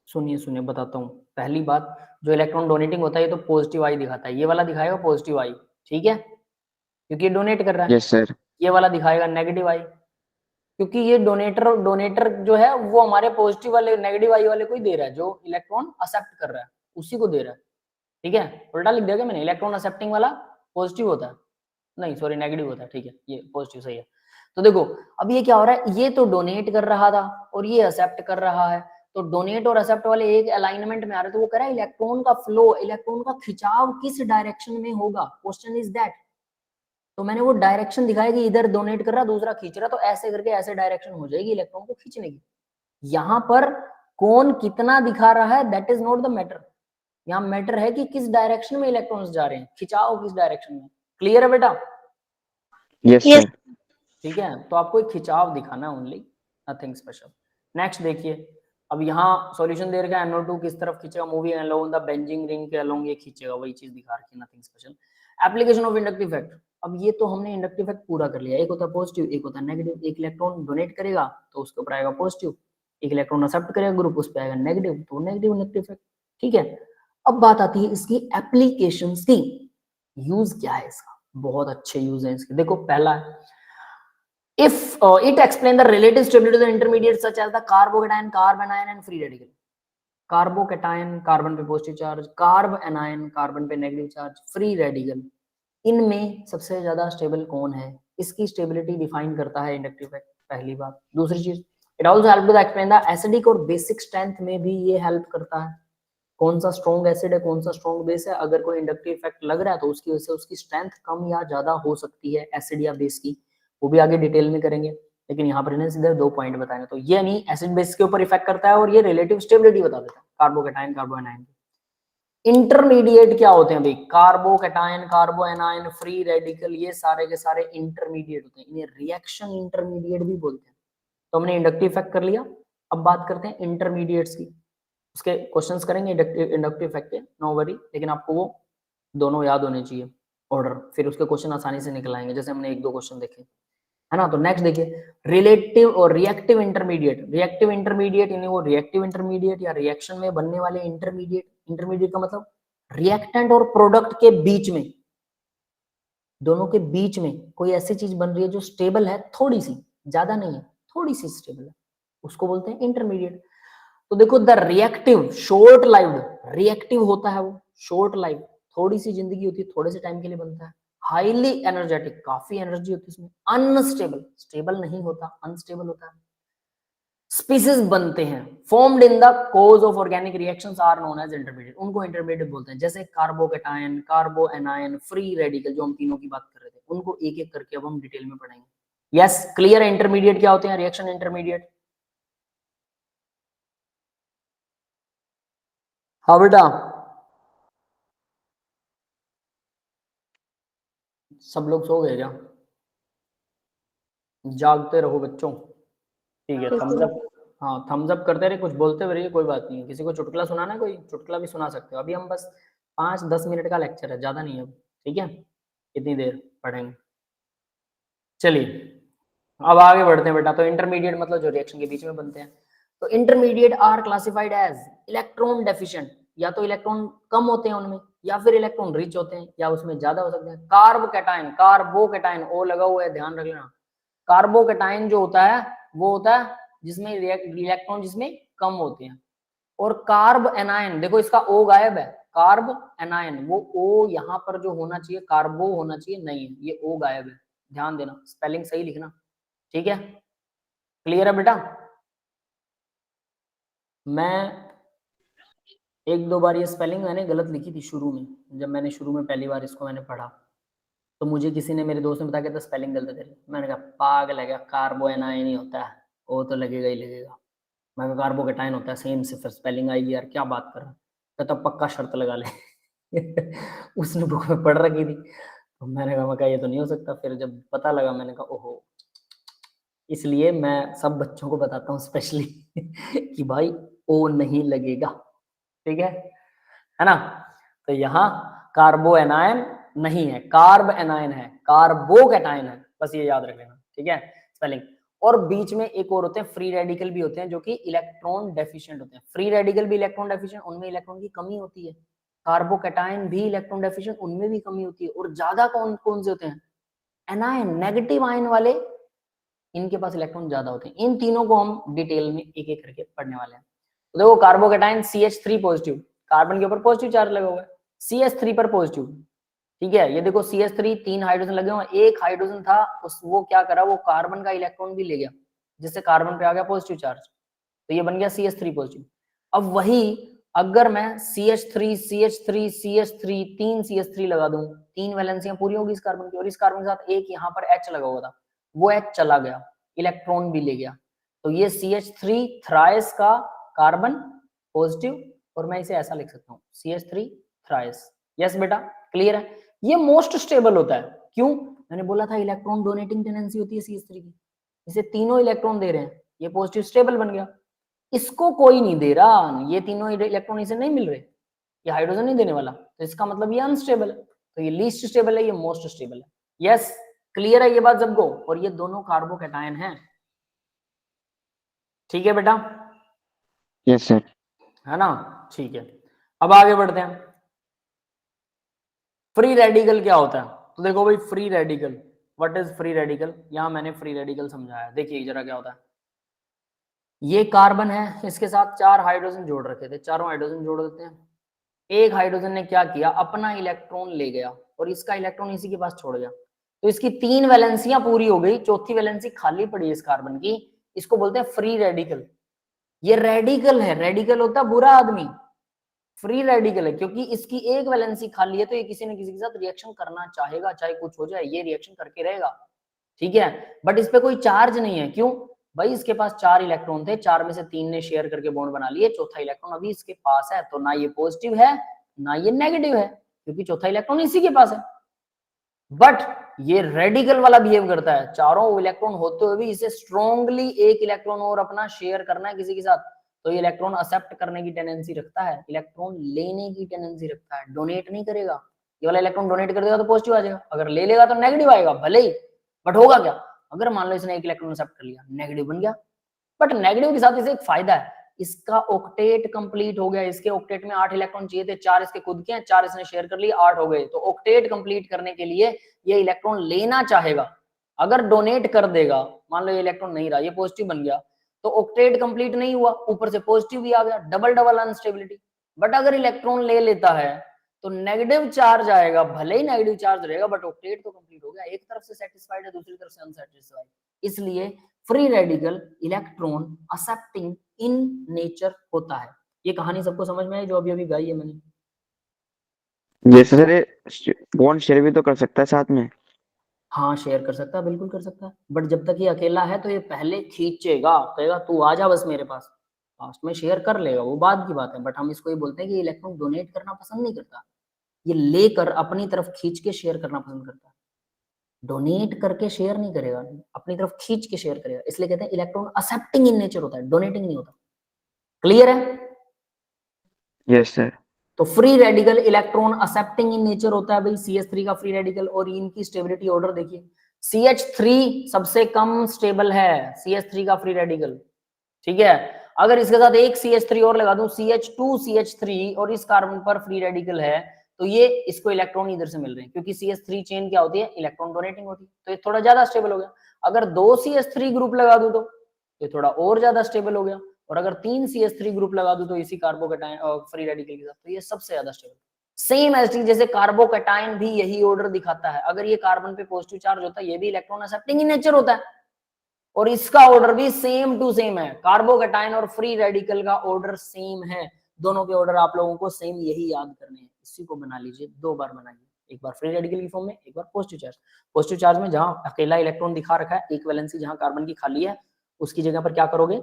सुनिए सुनिए बताता हूँ। पहली बात, जो इलेक्ट्रॉन डोनेटिंग होता है ये तो पॉजिटिव आई दिखाता है, ये वाला दिखाएगा पॉजिटिव आई, ठीक है, क्योंकि ये डोनेट कर रहा है। Yes sir. ये वाला दिखाएगा नेगेटिव आई, क्योंकि ये डोनेटर जो है वो हमारे पॉजिटिव वाले नेगेटिव आई वाले को ही दे रहा है, जो इलेक्ट्रॉन एक्सेप्ट कर रहा है उसी को दे रहा है, ठीक है। उल्टा लिख दिया क्या मैंने, इलेक्ट्रॉन एक्सेप्टिंग वाला पॉजिटिव होता है, नहीं सॉरी नेगेटिव होता है, ठीक है, ये पॉजिटिव सही है। तो देखो अब ये क्या हो रहा है, ये तो डोनेट कर रहा था और ये एक्सेप्ट कर रहा है, तो डोनेट और एक्सेप्ट वाले एक अलाइनमेंट में आ रहे, तो वो कह रहा है इलेक्ट्रॉन का फ्लो, इलेक्ट्रॉन का खिंचाव किस डायरेक्शन में होगा, क्वेश्चन इज दैट। तो मैंने वो डायरेक्शन दिखाया कि इधर डोनेट कर रहा दूसरा खींच रहा, तो ऐसे करके ऐसे डायरेक्शन हो जाएगी इलेक्ट्रॉन को खींचने की। यहाँ पर कौन कितना दिखा रहा है that is not the matter, यहाँ मैटर है कि किस डायरेक्शन में इलेक्ट्रॉन्स जा रहे हैं, खिंचाव किस डायरेक्शन में। क्लियर है बेटा? Yes Yes. सर। ठीक है, तो आपको एक खिंचाव दिखाना ओनली, नथिंग स्पेशल। नेक्स्ट देखिए, अब यहाँ सॉल्यूशन दे रखा है NO2 किस तरफ खींचेगा, moving along the benzene ring के अलोंग ये खींचेगा, वही चीज दिखा रखी है, nothing special. Application of inductive effect, अब ये तो हमने इंडक्टिव इफेक्ट पूरा कर लिया, एक होता है पॉजिटिव एक होता है नेगेटिव, एक इलेक्ट्रॉन डोनेट करेगा तो उसके ऊपर आएगा पॉजिटिव, एक इलेक्ट्रॉन एक्सेप्ट करेगा ग्रुप उस पर आएगा नेगेटिव, तो नेगेटिव इंडक्टिव इफेक्ट, ठीक है। अब बात आती है इसकी एप्लीकेशंस की, यूज क्या है इसका, बहुत अच्छे यूज है इसके। देखो पहला है, if it explain the relative stability of the intermediates such as the carbocation, carbon ion and free radical। Carbocation carbon पे positive charge, carbanion carbon पे नेगेटिव चार्ज, फ्री रेडिकल, इनमें सबसे ज्यादा स्टेबल कौन है, इसकी स्टेबिलिटी डिफाइन करता है इंडक्टिव इफेक्ट, पहली बात। दूसरी चीज, it also help to explain the acidic और बेसिक स्ट्रेंथ में भी ये हेल्प करता है, कौन सा स्ट्रॉन्ग एसिड है कौन सा स्ट्रॉन्ग बेस है, अगर कोई इंडक्टिव इफेक्ट लग रहा है तो उसकी वजह से उसकी स्ट्रेंथ कम या ज्यादा हो सकती है एसिड या बेस की, वो भी आगे डिटेल में करेंगे, लेकिन यहाँ पर इन्हें सीधे 2 पॉइंट बताएंगे। तो ये नहीं एसिड बेस के ऊपर इफेक्ट करता है और ये रिलेटिव स्टेबिलिटी बता देता है कार्बोकेटायन कार्बोएनायन। इंटरमीडिएट क्या होते हैं भाई, कार्बोकेटायन कार्बोएनायन फ्री रेडिकल, ये सारे के सारे इंटरमीडिएट होते हैं, इन्हें रिएक्शन इंटरमीडिएट भी बोलते हैं। तो हमने इंडक्टिव इफेक्ट कर लिया, अब बात करते हैं इंटरमीडिएट्स की, उसके क्वेश्चंस करेंगे इंडक्टिव इफेक्ट के, नो वरी, लेकिन आपको वो दोनों याद होने चाहिए ऑर्डर, फिर उसके क्वेश्चन आसानी से निकल आएंगे, जैसे हमने 1-2 क्वेश्चन देखे है ना। तो नेक्स्ट देखिए, रिलेटिव और रिएक्टिव इंटरमीडिएट, रिएक्टिव इंटरमीडिएट यानी वो रिएक्टिव इंटरमीडिएट या रिएक्शन में बनने वाले इंटरमीडिएट, इंटरमीडिएट का मतलब रिएक्टेंट और प्रोडक्ट के बीच में, दोनों के बीच में कोई ऐसी चीज बन रही है जो स्टेबल है, थोड़ी सी, ज्यादा नहीं है, थोड़ी सी स्टेबल है, उसको बोलते हैं इंटरमीडिएट। तो देखो the reactive short lived, reactive होता है वो शॉर्ट लाइव, थोड़ी सी जिंदगी होती है, थोड़े से टाइम के लिए बनता है, हाईली एनर्जेटिक, काफी एनर्जी होती है उसमें, अनस्टेबल, स्टेबल नहीं होता, अनस्टेबल होता है। स्पीसीज बनते हैं formed in the course of organic reactions are known as intermediate, उनको इंटरमीडिएट बोलते हैं, जैसे कार्बोकेटायन कार्बोएनायन फ्री रेडिकल, जो हम तीनों की बात कर रहे थे, उनको एक एक करके अब हम डिटेल में पढ़ेंगे। यस क्लियर है, इंटरमीडिएट क्या होते हैं, रिएक्शन इंटरमीडिएट। हाँ बेटा, सब लोग सो गए क्या, जागते रहो बच्चों, ठीक है, थम्स अप, हाँ थम्स अप करते रहे, कुछ बोलते हुए रहिए, कोई बात नहीं है। किसी को चुटकुला सुनाना है, कोई चुटकुला भी सुना सकते हो, अभी हम बस 5-10 मिनट का लेक्चर है, ज्यादा नहीं है, ठीक है, कितनी देर पढ़ेंगे। चलिए अब आगे बढ़ते हैं बेटा। तो इंटरमीडिएट मतलब जो रिएक्शन के बीच में बनते हैं, तो intermediate are classified as electron deficient, या तो इलेक्ट्रॉन कम होते हैं उनमें, या फिर इलेक्ट्रॉन रिच होते हैं, या उसमें ज्यादा हो सकते हैं। कार्बोकेटायन, कार्बोकेटायन ओ लगा हुआ है, ध्यान रख लेना, कार्बोकेटायन जो होता है वो होता है जिसमें इलेक्ट्रॉन जिसमें कम होते हैं। और कार्ब एनायन, देखो इसका ओ गायब है, कार्ब एनायन, वो ओ यहाँ पर जो होना चाहिए कार्बो होना चाहिए, नहीं है, ये ओ गायब है, ध्यान देना, स्पेलिंग सही लिखना, ठीक है, क्लियर है बेटा। मैं एक दो बार ये स्पेलिंग मैंने गलत लिखी थी शुरू में, जब मैंने शुरू में पहली बार इसको मैंने पढ़ा, तो मुझे किसी ने, मेरे दोस्त ने बताया था स्पेलिंग गलत है तेरी। मैंने कहा पागल है क्या, कार्बोएनाइन ही होता है, वो तो लगेगा ही लगेगा। मैं कहा कार्बोकेटाइन होता है, सेम से फिर स्पेलिंग आएगी यार, क्या बात कर रहा है। कहता पक्का शर्त लगा ले उसने बुक में पढ़ रखी थी, तो मैंने कहा ये तो नहीं हो सकता। फिर जब पता लगा मैंने कहा ओहो, इसलिए मैं सब बच्चों को बताता हूँ स्पेशली कि भाई ओ नहीं लगेगा, ठीक है ना। तो यहाँ कार्बोएनाइन नहीं है, कार्ब एनाइन है, कार्बोकेटाइन है, बस ये याद रख लेना, ठीक है स्पेलिंग। और बीच में एक और होते हैं फ्री रेडिकल भी होते हैं, जो कि इलेक्ट्रॉन डेफिशिएंट होते हैं। फ्री रेडिकल भी इलेक्ट्रॉन डेफिशिएंट, उनमें इलेक्ट्रॉन की कमी होती है। कार्बोकेटाइन भी इलेक्ट्रॉन डेफिशिएंट, उनमें भी कमी होती है। और ज्यादा कौन कौन से होते हैं, एनायन, नेगेटिव आयन वाले, इनके पास इलेक्ट्रॉन ज्यादा होते हैं। इन तीनों को हम डिटेल में एक एक करके पढ़ने वाले हैं। तो देखो कार्बोकेटाइन CH3 पॉजिटिव, कार्बन के ऊपर पॉजिटिव चार्ज लगा हुआ है, CH3 पर पॉजिटिव, ठीक है। ये देखो CH3 3 हाइड्रोजन लगे हुए, एक हाइड्रोजन था उस, वो क्या करा, वो कार्बन का इलेक्ट्रॉन भी ले गया, जिससे कार्बन पे आ गया पॉजिटिव चार्ज, तो ये बन गया CH3 पॉजिटिव। अब वही अगर मैं CH3 CH3 CH3 3 CH3 लगा दूं, 3 वैलेंसियां पूरी होगी इस कार्बन की, और इस कार्बन के साथ एक यहाँ पर H लगा हुआ था, वो H चला गया, इलेक्ट्रॉन भी ले गया, तो ये CH3 थ्राइस का कार्बन पॉजिटिव, और मैं इसे ऐसा लिख सकता हूँ CH3 थ्राइस। यस बेटा, क्लियर है। ये मोस्ट स्टेबल होता है, क्यों, मैंने बोला था इलेक्ट्रॉन डोनेटिंग टेंडेंसी होती है CH3 की, इसे तीनों इलेक्ट्रॉन दे रहे हैं, ये पॉजिटिव स्टेबल बन गया। इसको कोई नहीं दे रहा, ये तीनों इलेक्ट्रॉन इसे नहीं मिल रहे, ये हाइड्रोजन नहीं देने वाला, तो इसका मतलब ये अनस्टेबल है। तो ये लीस्ट स्टेबल है, ये मोस्ट स्टेबल है। यस, क्लियर है ये बात सबको। और ये दोनों कार्बोकेटायन हैं, ठीक है बेटा, यस सर। है ना, ठीक है। अब आगे बढ़ते हैं। फ्री रेडिकल क्या होता है, तो देखो भाई free radical, what is free radical, यहां मैंने फ्री रेडिकल समझाया। देखिए जरा क्या होता है, ये कार्बन है, इसके साथ 4 हाइड्रोजन जोड़ रखे थे, चारों हाइड्रोजन जोड़ देते हैं। एक हाइड्रोजन ने क्या किया, अपना इलेक्ट्रॉन ले गया और इसका इलेक्ट्रॉन इसी के पास छोड़ गया, तो इसकी 3 वैलेंसियां पूरी हो गई, चौथी वैलेंसी खाली पड़ी है इस कार्बन की, इसको बोलते हैं फ्री रेडिकल। ये रेडिकल है, रेडिकल होता है बुरा आदमी, फ्री रेडिकल है, क्योंकि इसकी एक वैलेंसी खाली है, तो ये किसी न किसी के साथ रिएक्शन करना चाहेगा, चाहे कुछ हो जाए, ये रिएक्शन करके रहेगा, ठीक है। बट इस पे कोई चार्ज नहीं है, क्यों भाई, इसके पास 4 इलेक्ट्रॉन थे, 4 में से 3 ने शेयर करके बॉन्ड बना लिए, चौथा इलेक्ट्रॉन अभी इसके पास है, तो ना ये पॉजिटिव है ना ये नेगेटिव है, क्योंकि चौथा इलेक्ट्रॉन इसी के पास है। बट ये रेडिकल वाला बिहेव करता है, चारों इलेक्ट्रॉन होते हुए भी इसे स्ट्रॉन्गली एक इलेक्ट्रॉन और अपना शेयर करना है किसी के साथ, तो ये इलेक्ट्रॉन एक्सेप्ट करने की टेंडेंसी रखता है, इलेक्ट्रॉन लेने की टेंडेंसी रखता है, डोनेट नहीं करेगा। ये वाला इलेक्ट्रॉन डोनेट कर देगा तो पॉजिटिव आ जाएगा, अगर ले लेगा तो नेगेटिव आएगा भले ही। बट होगा क्या, अगर मान लो इसने एक इलेक्ट्रॉन एक्सेप्ट कर लिया, नेगेटिव बन गया, बट नेगेटिव के साथ इसे एक फायदा है, इसका ऑक्टेट कंप्लीट हो गया, इसके ऑक्टेट में 8 इलेक्ट्रॉन चाहिए थे, 4 इसके खुद के हैं, 4 इसने शेयर कर लिए, 8 हो गए, तो ऑक्टेट कंप्लीट करने के लिए ये इलेक्ट्रॉन लेना चाहेगा। अगर डोनेट कर देगा, मान लो ये इलेक्ट्रॉन नहीं रहा, ये पॉजिटिव बन गया, तो ऑक्टेट कंप्लीट नहीं हुआ, ऊपर से पॉजिटिव भी आ गया, डबल डबल अनस्टेबिलिटी। बट अगर इलेक्ट्रॉन ले लेता है तो नेगेटिव चार्ज आएगा, भले ही नेगेटिव चार्ज रहेगा, बट ऑक्टेट तो कंप्लीट हो गया, एक तरफ से सेटिस्फाइड है, दूसरी तरफ से अनसेटिस्फाइड। इसलिए free radical electron accepting in nature होता है। ये कहानी सबको समझ में आई जो अभी अभी गाई है मैंने? जैसे सर ये बॉन्ड शेयर भी तो कर सकता है साथ में। हाँ शेयर कर सकता है, बिल्कुल कर सकता है, बट जब तक ये अकेला है तो ये पहले खींचेगा, कहेगा तू आ जा बस मेरे पास, लास्ट में शेयर कर लेगा, वो बात की बात है। बट हम इसको ये बोलते हैं कि इलेक्ट्रॉन डोनेट करना पसंद नहीं करता, ये लेकर अपनी तरफ खींच के शेयर करना पसंद करता है। डोनेट करके शेयर नहीं करेगा, अपनी तरफ खींच के शेयर करेगा, इसलिए कहते हैं इलेक्ट्रॉन एक्सेप्टिंग इन नेचर होता है, डोनेटिंग नहीं होता। क्लियर है? Yes sir. तो free radical electron accepting in nature होता है भाई, CH3 का फ्री रेडिकल। और इनकी स्टेबिलिटी ऑर्डर देखिए, CH3 सबसे कम स्टेबल है, CH3 का फ्री रेडिकल, ठीक है। अगर इसके साथ एक CH3 और लगा दूं, CH2 CH3, और इस कार्बन पर फ्री रेडिकल है, तो ये इसको इलेक्ट्रॉन इधर से मिल रहे हैं, क्योंकि CH3 चेन क्या होती है, इलेक्ट्रॉन डोनेटिंग होती है, तो ये थोड़ा ज्यादा स्टेबल हो गया। अगर 2 CH3 ग्रुप लगा दूं तो ये थोड़ा और ज्यादा स्टेबल हो गया, और अगर 3 CH3 ग्रुप लगा दूं तो इसी कार्बोकेटाइन फ्री रेडिकल के साथ, तो ये सबसे ज्यादा स्टेबल। सेम एज जैसे कार्बोकेटाइन भी यही ऑर्डर दिखाता है, अगर ये कार्बन पे पॉजिटिव चार्ज होता है, ये भी इलेक्ट्रॉन एक्सेप्टिंग इन नेचर होता है, और इसका ऑर्डर भी सेम टू सेम है। कार्बोकैटायन और फ्री रेडिकल का ऑर्डर सेम है, दोनों के ऑर्डर आप लोगों को सेम यही याद करने हैं। इसी को बना लीजिए, 2 बार बनाइए, एक बार फ्री रेडिकल की फॉर्म में, एक बार पॉजिटिव चार्ज। पॉजिटिव चार्ज में जहां अकेला इलेक्ट्रॉन दिखा रखा है, एक वैलेंसी जहां कार्बन की खाली है, उसकी जगह पर क्या करोगे,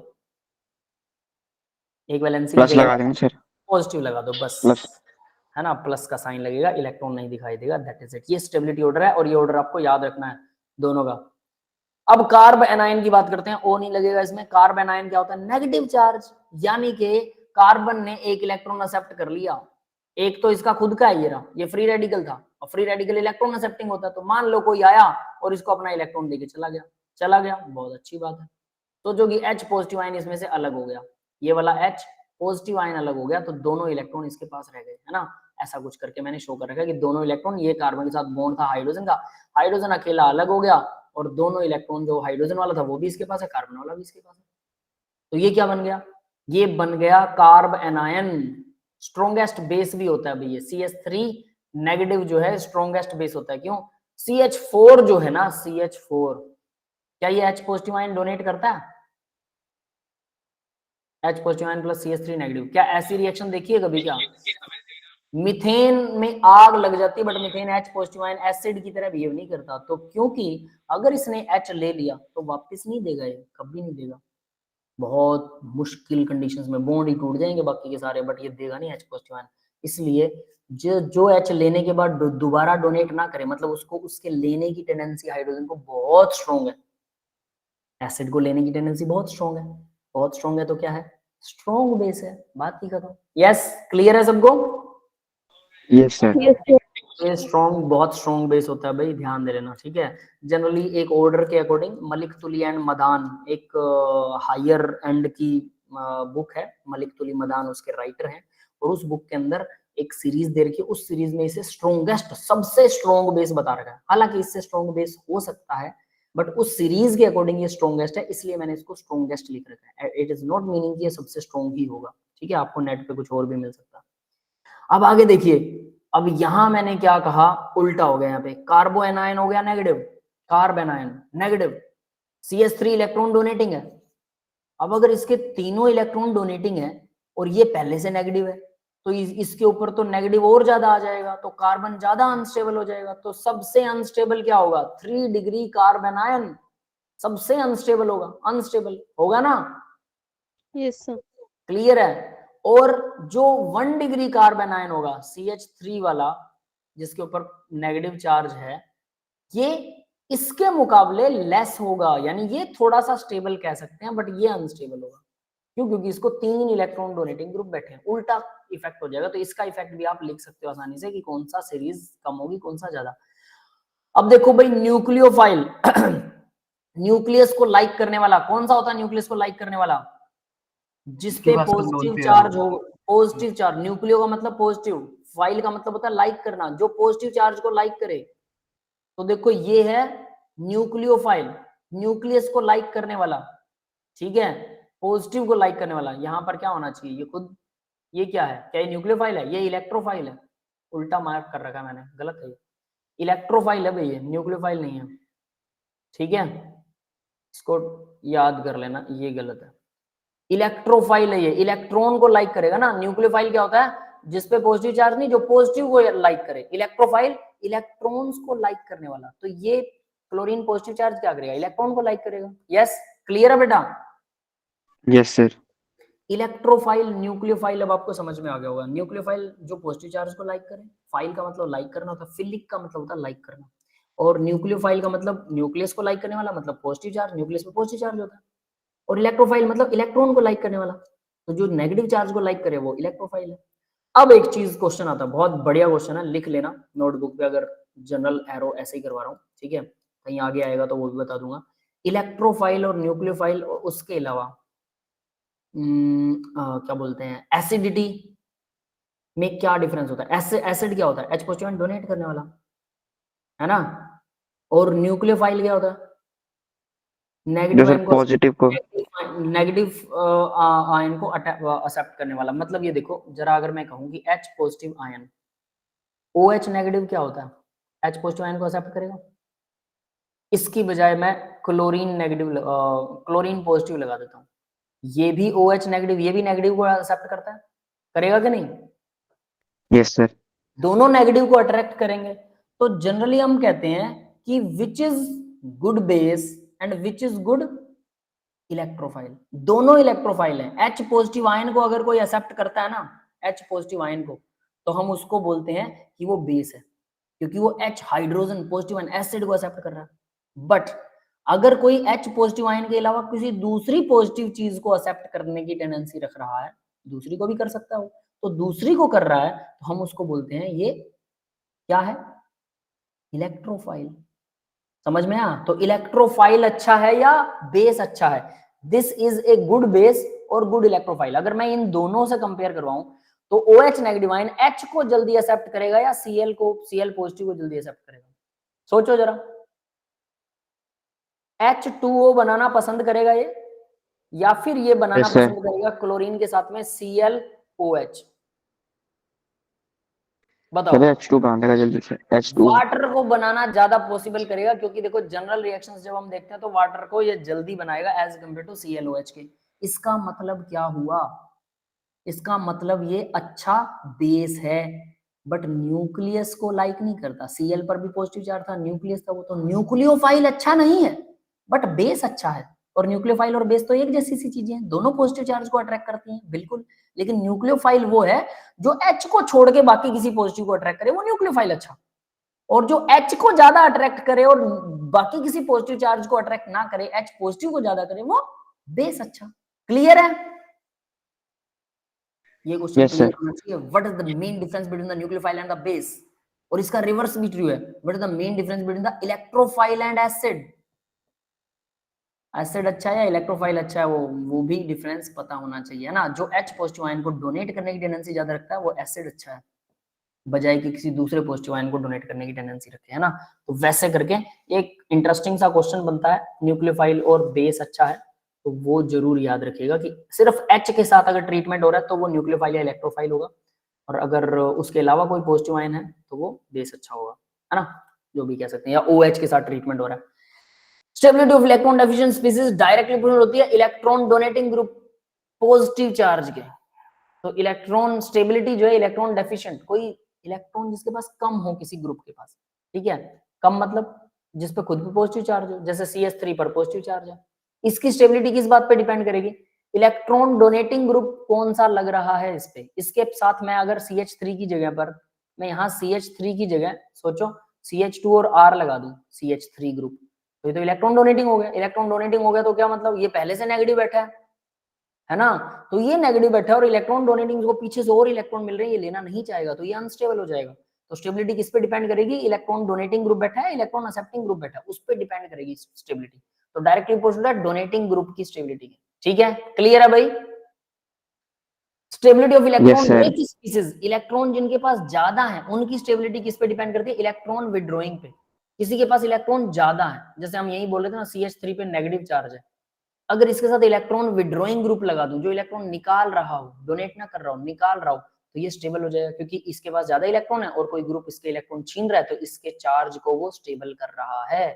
एक वैलेंसी प्लस लगा देंगे सर, पॉजिटिव लगा दो बस, प्लस। है ना, प्लस का साइन लगेगा, इलेक्ट्रॉन नहीं दिखाई देगा, दैट इज इट। ये स्टेबिलिटी ऑर्डर है और ये ऑर्डर आपको याद रखना है दोनों का। अब कार्ब एनायन की बात करते हैं, ओ नहीं लगेगा इसमें। कार्ब एनायन क्या होता है, नेगेटिव चार्ज, यानी कि कार्बन ने एक इलेक्ट्रॉन एक्सेप्ट कर लिया, एक तो इसका खुद का है, ये रहा, ये फ्री रेडिकल था, और फ्री रेडिकल इलेक्ट्रॉन एक्सेप्टिंग होता है। तो मान लो कोई आया और इसको अपना इलेक्ट्रॉन देके चला गया, बहुत अच्छी बात है। तो जो कि H पॉजिटिव आयन इसमें से अलग हो गया, ये वाला H पॉजिटिव आयन अलग हो गया, तो दोनों इलेक्ट्रॉन इसके पास रह गए, है ना। ऐसा कुछ करके मैंने शो कर रखा है कि दोनों इलेक्ट्रॉन, ये कार्बन के साथ बॉन्ड था हाइड्रोजन का, हाइड्रोजन अकेला अलग हो गया, और दोनों इलेक्ट्रॉन, जो हाइड्रोजन वाला था वो भी इसके पास है, कार्बन वाला भी इसके पास है। तो ये क्या बन गया, ये बन गया कार्ब एनायन। स्ट्रॉन्गेस्ट बेस भी होता है भैया, CH3 नेगेटिव जो है स्ट्रॉन्गेस्ट बेस होता है। क्यों, CH4 जो है ना, CH4, क्या ये H पॉजिटिव आयन डोनेट करता है, H positive ion plus CH3 negative, क्या ऐसी रिएक्शन देखी है कभी? क्या मीथेन में आग लग जाती है, but methane H positive ion acid की तरह बिहेव नहीं करता। तो क्योंकि अगर इसने H ले लिया तो वापस नहीं देगा, ये कभी नहीं देगा, बहुत मुश्किल कंडीशंस में बॉन्ड ही टूट जाएंगे बाकी के सारे, बट ये देगा नहीं H पॉजिटिव आयन। इसलिए जो H लेने के बाद दोबारा डोनेट ना करे, मतलब उसको, उसके लेने की टेंडेंसी हाइड्रोजन को बहुत स्ट्रॉन्ग है, एसिड को लेने की टेंडेंसी बहुत स्ट्रॉन्ग है, बहुत स्ट्रॉन्ग है, तो क्या है, स्ट्रॉन्ग बेस है, बात ही खत्म। यस, क्लियर है सबको? Yes sir. ये स्ट्रॉन्ग, बहुत स्ट्रॉन्ग बेस होता है भाई, ध्यान दे लेना, ठीक है। जनरली एक ऑर्डर के according, Malik Tuli and Madan एक हायर एंड की बुक है, मलिक तुली मदान उसके राइटर हैं, और उस बुक के अंदर एक सीरीज दे रखी है, उस सीरीज में इसे स्ट्रॉन्गेस्ट, सबसे स्ट्रॉन्ग बेस बता रखा है। हालांकि इससे स्ट्रॉन्ग बेस हो सकता है, बट उस सीरीज के अकॉर्डिंग ये स्ट्रॉन्गेस्ट है, इसलिए मैंने इसको स्ट्रॉन्गेस्ट लिख रखा है। इट इज नॉट मीनिंग कि ये सबसे स्ट्रॉन्ग ही होगा, ठीक है, आपको नेट पे कुछ और भी मिल सकता है। अब आगे देखिए, अब यहां मैंने क्या कहा, उल्टा हो गया, यहाँ पे कार्बो एनायन हो गया negative, carb anion negative, CH3 electron donating है। अब अगर इसके तीनों इलेक्ट्रॉन डोनेटिंग है और ये पहले से नेगेटिव है, तो इसके ऊपर तो नेगेटिव और ज्यादा आ जाएगा, तो कार्बन ज्यादा अनस्टेबल हो जाएगा। तो सबसे अनस्टेबल क्या होगा, 3 डिग्री कार्ब एनायन सबसे अनस्टेबल होगा, अनस्टेबल होगा ना। Yes sir. क्लियर है। और जो 1 डिग्री कार्ब एनायन होगा, CH3 वाला, जिसके ऊपर नेगेटिव चार्ज है, ये इसके मुकाबले लेस होगा, यानी ये थोड़ा सा स्टेबल कह सकते हैं, बट ये अनस्टेबल होगा। क्यों, क्योंकि इसको 3 इलेक्ट्रॉन डोनेटिंग ग्रुप बैठे हैं, उल्टा इफेक्ट हो जाएगा। तो इसका इफेक्ट भी आप लिख सकते हो आसानी से कि कौन सा सीरीज कम होगी, कौन सा ज्यादा। अब देखो भाई, न्यूक्लियोफाइल न्यूक्लियस को लाइक करने वाला कौन सा होता है, न्यूक्लियस को लाइक करने वाला जिसपे पॉजिटिव चार्ज हो, पॉजिटिव चार्ज, न्यूक्लियो का मतलब पॉजिटिव, फाइल का मतलब होता है लाइक करना, जो पॉजिटिव चार्ज को लाइक करे। तो देखो ये है न्यूक्लियोफाइल, न्यूक्लियस को लाइक करने वाला, ठीक है, पॉजिटिव को लाइक करने वाला। यहां पर क्या होना चाहिए, ये खुद, ये क्या है, क्या ये न्यूक्लियोफाइल है, ये इलेक्ट्रोफाइल है, उल्टा मार्क कर रखा मैंने, गलत है, इलेक्ट्रोफाइल है भाई, ये न्यूक्लियोफाइल नहीं है, ठीक है, इसको याद कर लेना, ये गलत है। इलेक्ट्रोफाइल है ये, इलेक्ट्रॉन को लाइक करेगा ना। न्यूक्लियोफाइल क्या होता है, जिसपे पॉजिटिव चार्ज नहीं, जो पॉजिटिव को लाइक करे। इलेक्ट्रोफाइल इलेक्ट्रॉन्स को लाइक करने वाला। तो ये क्लोरीन पॉजिटिव चार्ज क्या करेगा, इलेक्ट्रॉन को लाइक करेगा। यस, क्लियर है बेटा? Yes sir. इलेक्ट्रोफाइल, न्यूक्लियोफाइल अब आपको समझ में आ गया होगा। न्यूक्लियोफाइल जो पॉजिटिव चार्ज को लाइक करे, फाइल का मतलब लाइक करना होता है, फिलिक का मतलब होता है लाइक करना, और न्यूक्लियोफाइल का मतलब न्यूक्लियस को लाइक करने वाला, मतलब पॉजिटिव चार्ज, न्यूक्लियस पे पॉजिटिव चार्ज होता है, और इलेक्ट्रोफाइल मतलब इलेक्ट्रॉन को लाइक करने वाला। तो जो नेगेटिव चार्ज को लाइक करे वो इलेक्ट्रोफाइल है। अब एक चीज क्वेश्चन आता है, बहुत बढ़िया क्वेश्चन है, लिख लेना नोटबुक पे, अगर जनरल एरो ऐसे ही करवा रहा हूँ, ठीक है, कहीं आगे आएगा तो वो भी बता दूंगा। इलेक्ट्रोफाइल और न्यूक्लियोफाइल, उसके अलावा क्या बोलते हैं, एसिडिटी में क्या डिफरेंस होता है। एसिड क्या होता है, H पॉजिटिव डोनेट करने वाला, है ना, और न्यूक्लियोफाइल क्या होता है, नेगेटिव आयन को, पॉजिटिव को, नेगेटिव आयन को एक्सेप्ट करने वाला। मतलब ये देखो जरा, अगर मैं कहूं कि H positive ion, OH negative क्या होता है, H पॉजिटिव आयन को एक्सेप्ट करेगा, इसकी बजाय मैं क्लोरीन पॉजिटिव लगा देता हूँ, ये भी OH नेगेटिव, ये भी नेगेटिव को एक्सेप्ट करता है, करेगा कि नहीं? Yes sir. दोनों नेगेटिव को अट्रैक्ट करेंगे। तो जनरली हम कहते हैं कि which is good base and which is good electrophile. दोनों इलेक्ट्रोफाइल हैं। H पॉजिटिव आयन को अगर कोई एक्सेप्ट करता है ना, H पॉजिटिव आयन को, तो हम उसको बोलते हैं कि वो बेस है, क्योंकि वो H hydrogen positive ion acid को एक्सेप्ट कर रहा है। बट अगर कोई H पॉजिटिव आयन के अलावा किसी दूसरी पॉजिटिव चीज को एक्सेप्ट करने की टेंडेंसी रख रहा है, दूसरी को भी कर सकता है, तो दूसरी को कर रहा है तो हम उसको बोलते हैं ये क्या है, इलेक्ट्रोफाइल। समझ में आया? तो इलेक्ट्रोफाइल अच्छा है या बेस अच्छा है? This is a good base और गुड इलेक्ट्रोफाइल। अगर मैं इन दोनों से कंपेयर करवाऊं तो OH नेगेटिव आयन H को जल्दी एक्सेप्ट करेगा या Cl पॉजिटिव को जल्दी एक्सेप्ट करेगा? सोचो जरा, H2O बनाना पसंद करेगा ये, या फिर ये बनाना Yes, sir. पसंद करेगा क्लोरीन के साथ में ClOH? बताओ। चलिए H2 बना देगा जल्दी से, H2। वाटर को बनाना ज्यादा पॉसिबल करेगा, क्योंकि देखो जनरल रिएक्शंस जब हम देखते हैं तो वाटर को ये जल्दी बनाएगा एज कम्पेयर टू ClOH के। इसका मतलब क्या हुआ? इसका मतलब ये अच्छा बेस है, बट न्यूक्लियस को लाइक नहीं करता। Cl पर भी पॉजिटिव चार्ज था, न्यूक्लियस था, वो तो न्यूक्लियोफाइल अच्छा नहीं है, बट बेस अच्छा है। और न्यूक्लियोफाइल और बेस तो एक जैसी सी चीजें हैं, दोनों पॉजिटिव चार्ज को अट्रैक्ट करती हैं, बिल्कुल। लेकिन न्यूक्लियोफाइल वो है जो H को छोड़ के बाकी किसी पॉजिटिव को अट्रैक्ट करे, वो न्यूक्लियोफाइल अच्छा। और जो H को ज्यादा अट्रैक्ट करे और बाकी किसी पॉजिटिव चार्ज को अट्रैक्ट ना करे, H पॉजिटिव को ज्यादा करे, वो बेस अच्छा। क्लियर है? ये क्वेश्चन Yes, क्लियर sir. होना चाहिए। What is the main difference between the nucleophile and the base? और इसका रिवर्स भी ट्रू है। What is the main difference between the electrophile and acid? Acid अच्छा है या इलेक्ट्रोफाइल अच्छा है, वो भी डिफरेंस पता होना चाहिए, है ना। जो H पॉजिटिव आयन को डोनेट करने की टेंडेंसी ज्यादा रखता है वो एसिड अच्छा है, बजाय कि किसी दूसरे पॉजिटिव आयन को डोनेट करने की टेंडेंसी रखे, है ना। तो वैसे करके एक इंटरेस्टिंग सा क्वेश्चन बनता है, न्यूक्लियोफाइल और बेस अच्छा है, तो वो जरूर याद रखिएगा कि सिर्फ H के साथ अगर ट्रीटमेंट हो रहा है तो वो न्यूक्लियोफाइल या इलेक्ट्रोफाइल होगा, और अगर उसके अलावा कोई पॉजिटिव आयन है तो वो बेस अच्छा होगा, है ना, जो भी कह सकते हैं। या OH के साथ ट्रीटमेंट हो रहा है। Stability of electron deficient species directly proportional होती है electron donating group positive charge के। तो इलेक्ट्रॉन स्टेबिलिटी जो है, इलेक्ट्रॉन डेफिशिएंट, कोई इलेक्ट्रॉन जिसके पास कम हो किसी ग्रुप के पास, ठीक है, कम मतलब जिस पे खुद भी पॉजिटिव चार्ज हो, जैसे CH3 पर पॉजिटिव चार्ज है, इसकी स्टेबिलिटी किस बात पे डिपेंड करेगी? इलेक्ट्रॉन डोनेटिंग ग्रुप कौन सा लग रहा है इस पे। इसके साथ मैं अगर CH3 की जगह पर मैं यहाँ CH3 की जगह सोचो CH2 और R लगा दूं, CH3 ग्रुप, तो ये तो इलेक्ट्रॉन डोनेटिंग हो गया। इलेक्ट्रॉन डोनेटिंग हो गया तो क्या मतलब, ये पहले से नेगेटिव बैठा है ना, तो ये नेगेटिव बैठा है और इलेक्ट्रॉन डोनेटिंग को पीछे से और इलेक्ट्रॉन मिल रहे हैं, ये लेना नहीं चाहेगा, तो ये अनस्टेबल हो जाएगा। तो स्टेबिलिटी किस पे डिपेंड करेगी? इलेक्ट्रॉन डोनेटिंग ग्रुप बैठा है, इलेक्ट्रॉन एक्सेप्टिंग ग्रुप बैठा है, उस पे डिपेंड करेगी स्टेबिलिटी। तो डायरेक्टली प्रोपोर्शनल है डोनेटिंग ग्रुप की स्टेबिलिटी की। ठीक है, क्लियर है भाई? Stability of electron rich species, electron जिनके पास ज्यादा है उनकी स्टेबिलिटी किस पे डिपेंड करती है? इलेक्ट्रॉन विड्रॉइंग पे। किसी के पास इलेक्ट्रॉन ज्यादा है, जैसे हम यही बोल रहे थे ना, CH3 पे नेगेटिव चार्ज है, अगर इसके साथ इलेक्ट्रॉन विड्रॉइंग ग्रुप लगा दूं, जो इलेक्ट्रॉन निकाल रहा हो, डोनेट ना कर रहा हो, निकाल रहा हो, तो ये स्टेबल हो जाएगा, क्योंकि इसके पास ज्यादा इलेक्ट्रॉन है और कोई ग्रुप इसके इलेक्ट्रॉन छीन रहा है, तो इसके चार्ज को वो स्टेबल कर रहा है।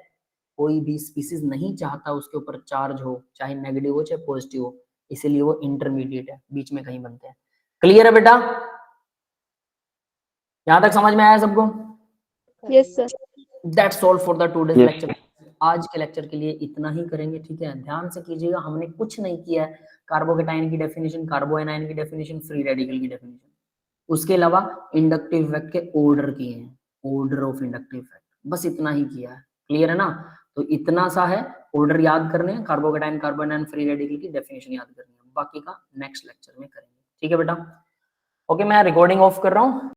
कोई भी स्पीसीज नहीं चाहता उसके ऊपर चार्ज हो, चाहे नेगेटिव हो चाहे पॉजिटिव हो, इसीलिए वो इंटरमीडिएट है, बीच में कहीं बनते हैं। क्लियर है बेटा? यहां तक समझ में आया सबको? Yes, sir. That's all for the today's Yes. Lecture. आज के लेक्चर के लिए इतना ही करेंगे, ठीक है। ध्यान से कीजिएगा, हमने कुछ नहीं किया है। कार्बोकेटाइन की डेफिनेशन, कार्बोएनाइन की डेफिनेशन, फ्री रेडिकल की डेफिनेशन, उसके अलावा इंडक्टिव इफेक्ट के ऑर्डर किए हैं, ऑर्डर ऑफ इंडक्टिव इफेक्ट, बस इतना ही किया है। क्लियर है ना? तो इतना सा है, ऑर्डर याद करने हैं, कार्बोकेटाइन, कार्बोएनाइन, फ्री रेडिकल की डेफिनेशन याद करनी है, बाकी का नेक्स्ट लेक्चर में करेंगे, ठीक है बेटा। ओके, मैं रिकॉर्डिंग ऑफ कर रहा हूँ।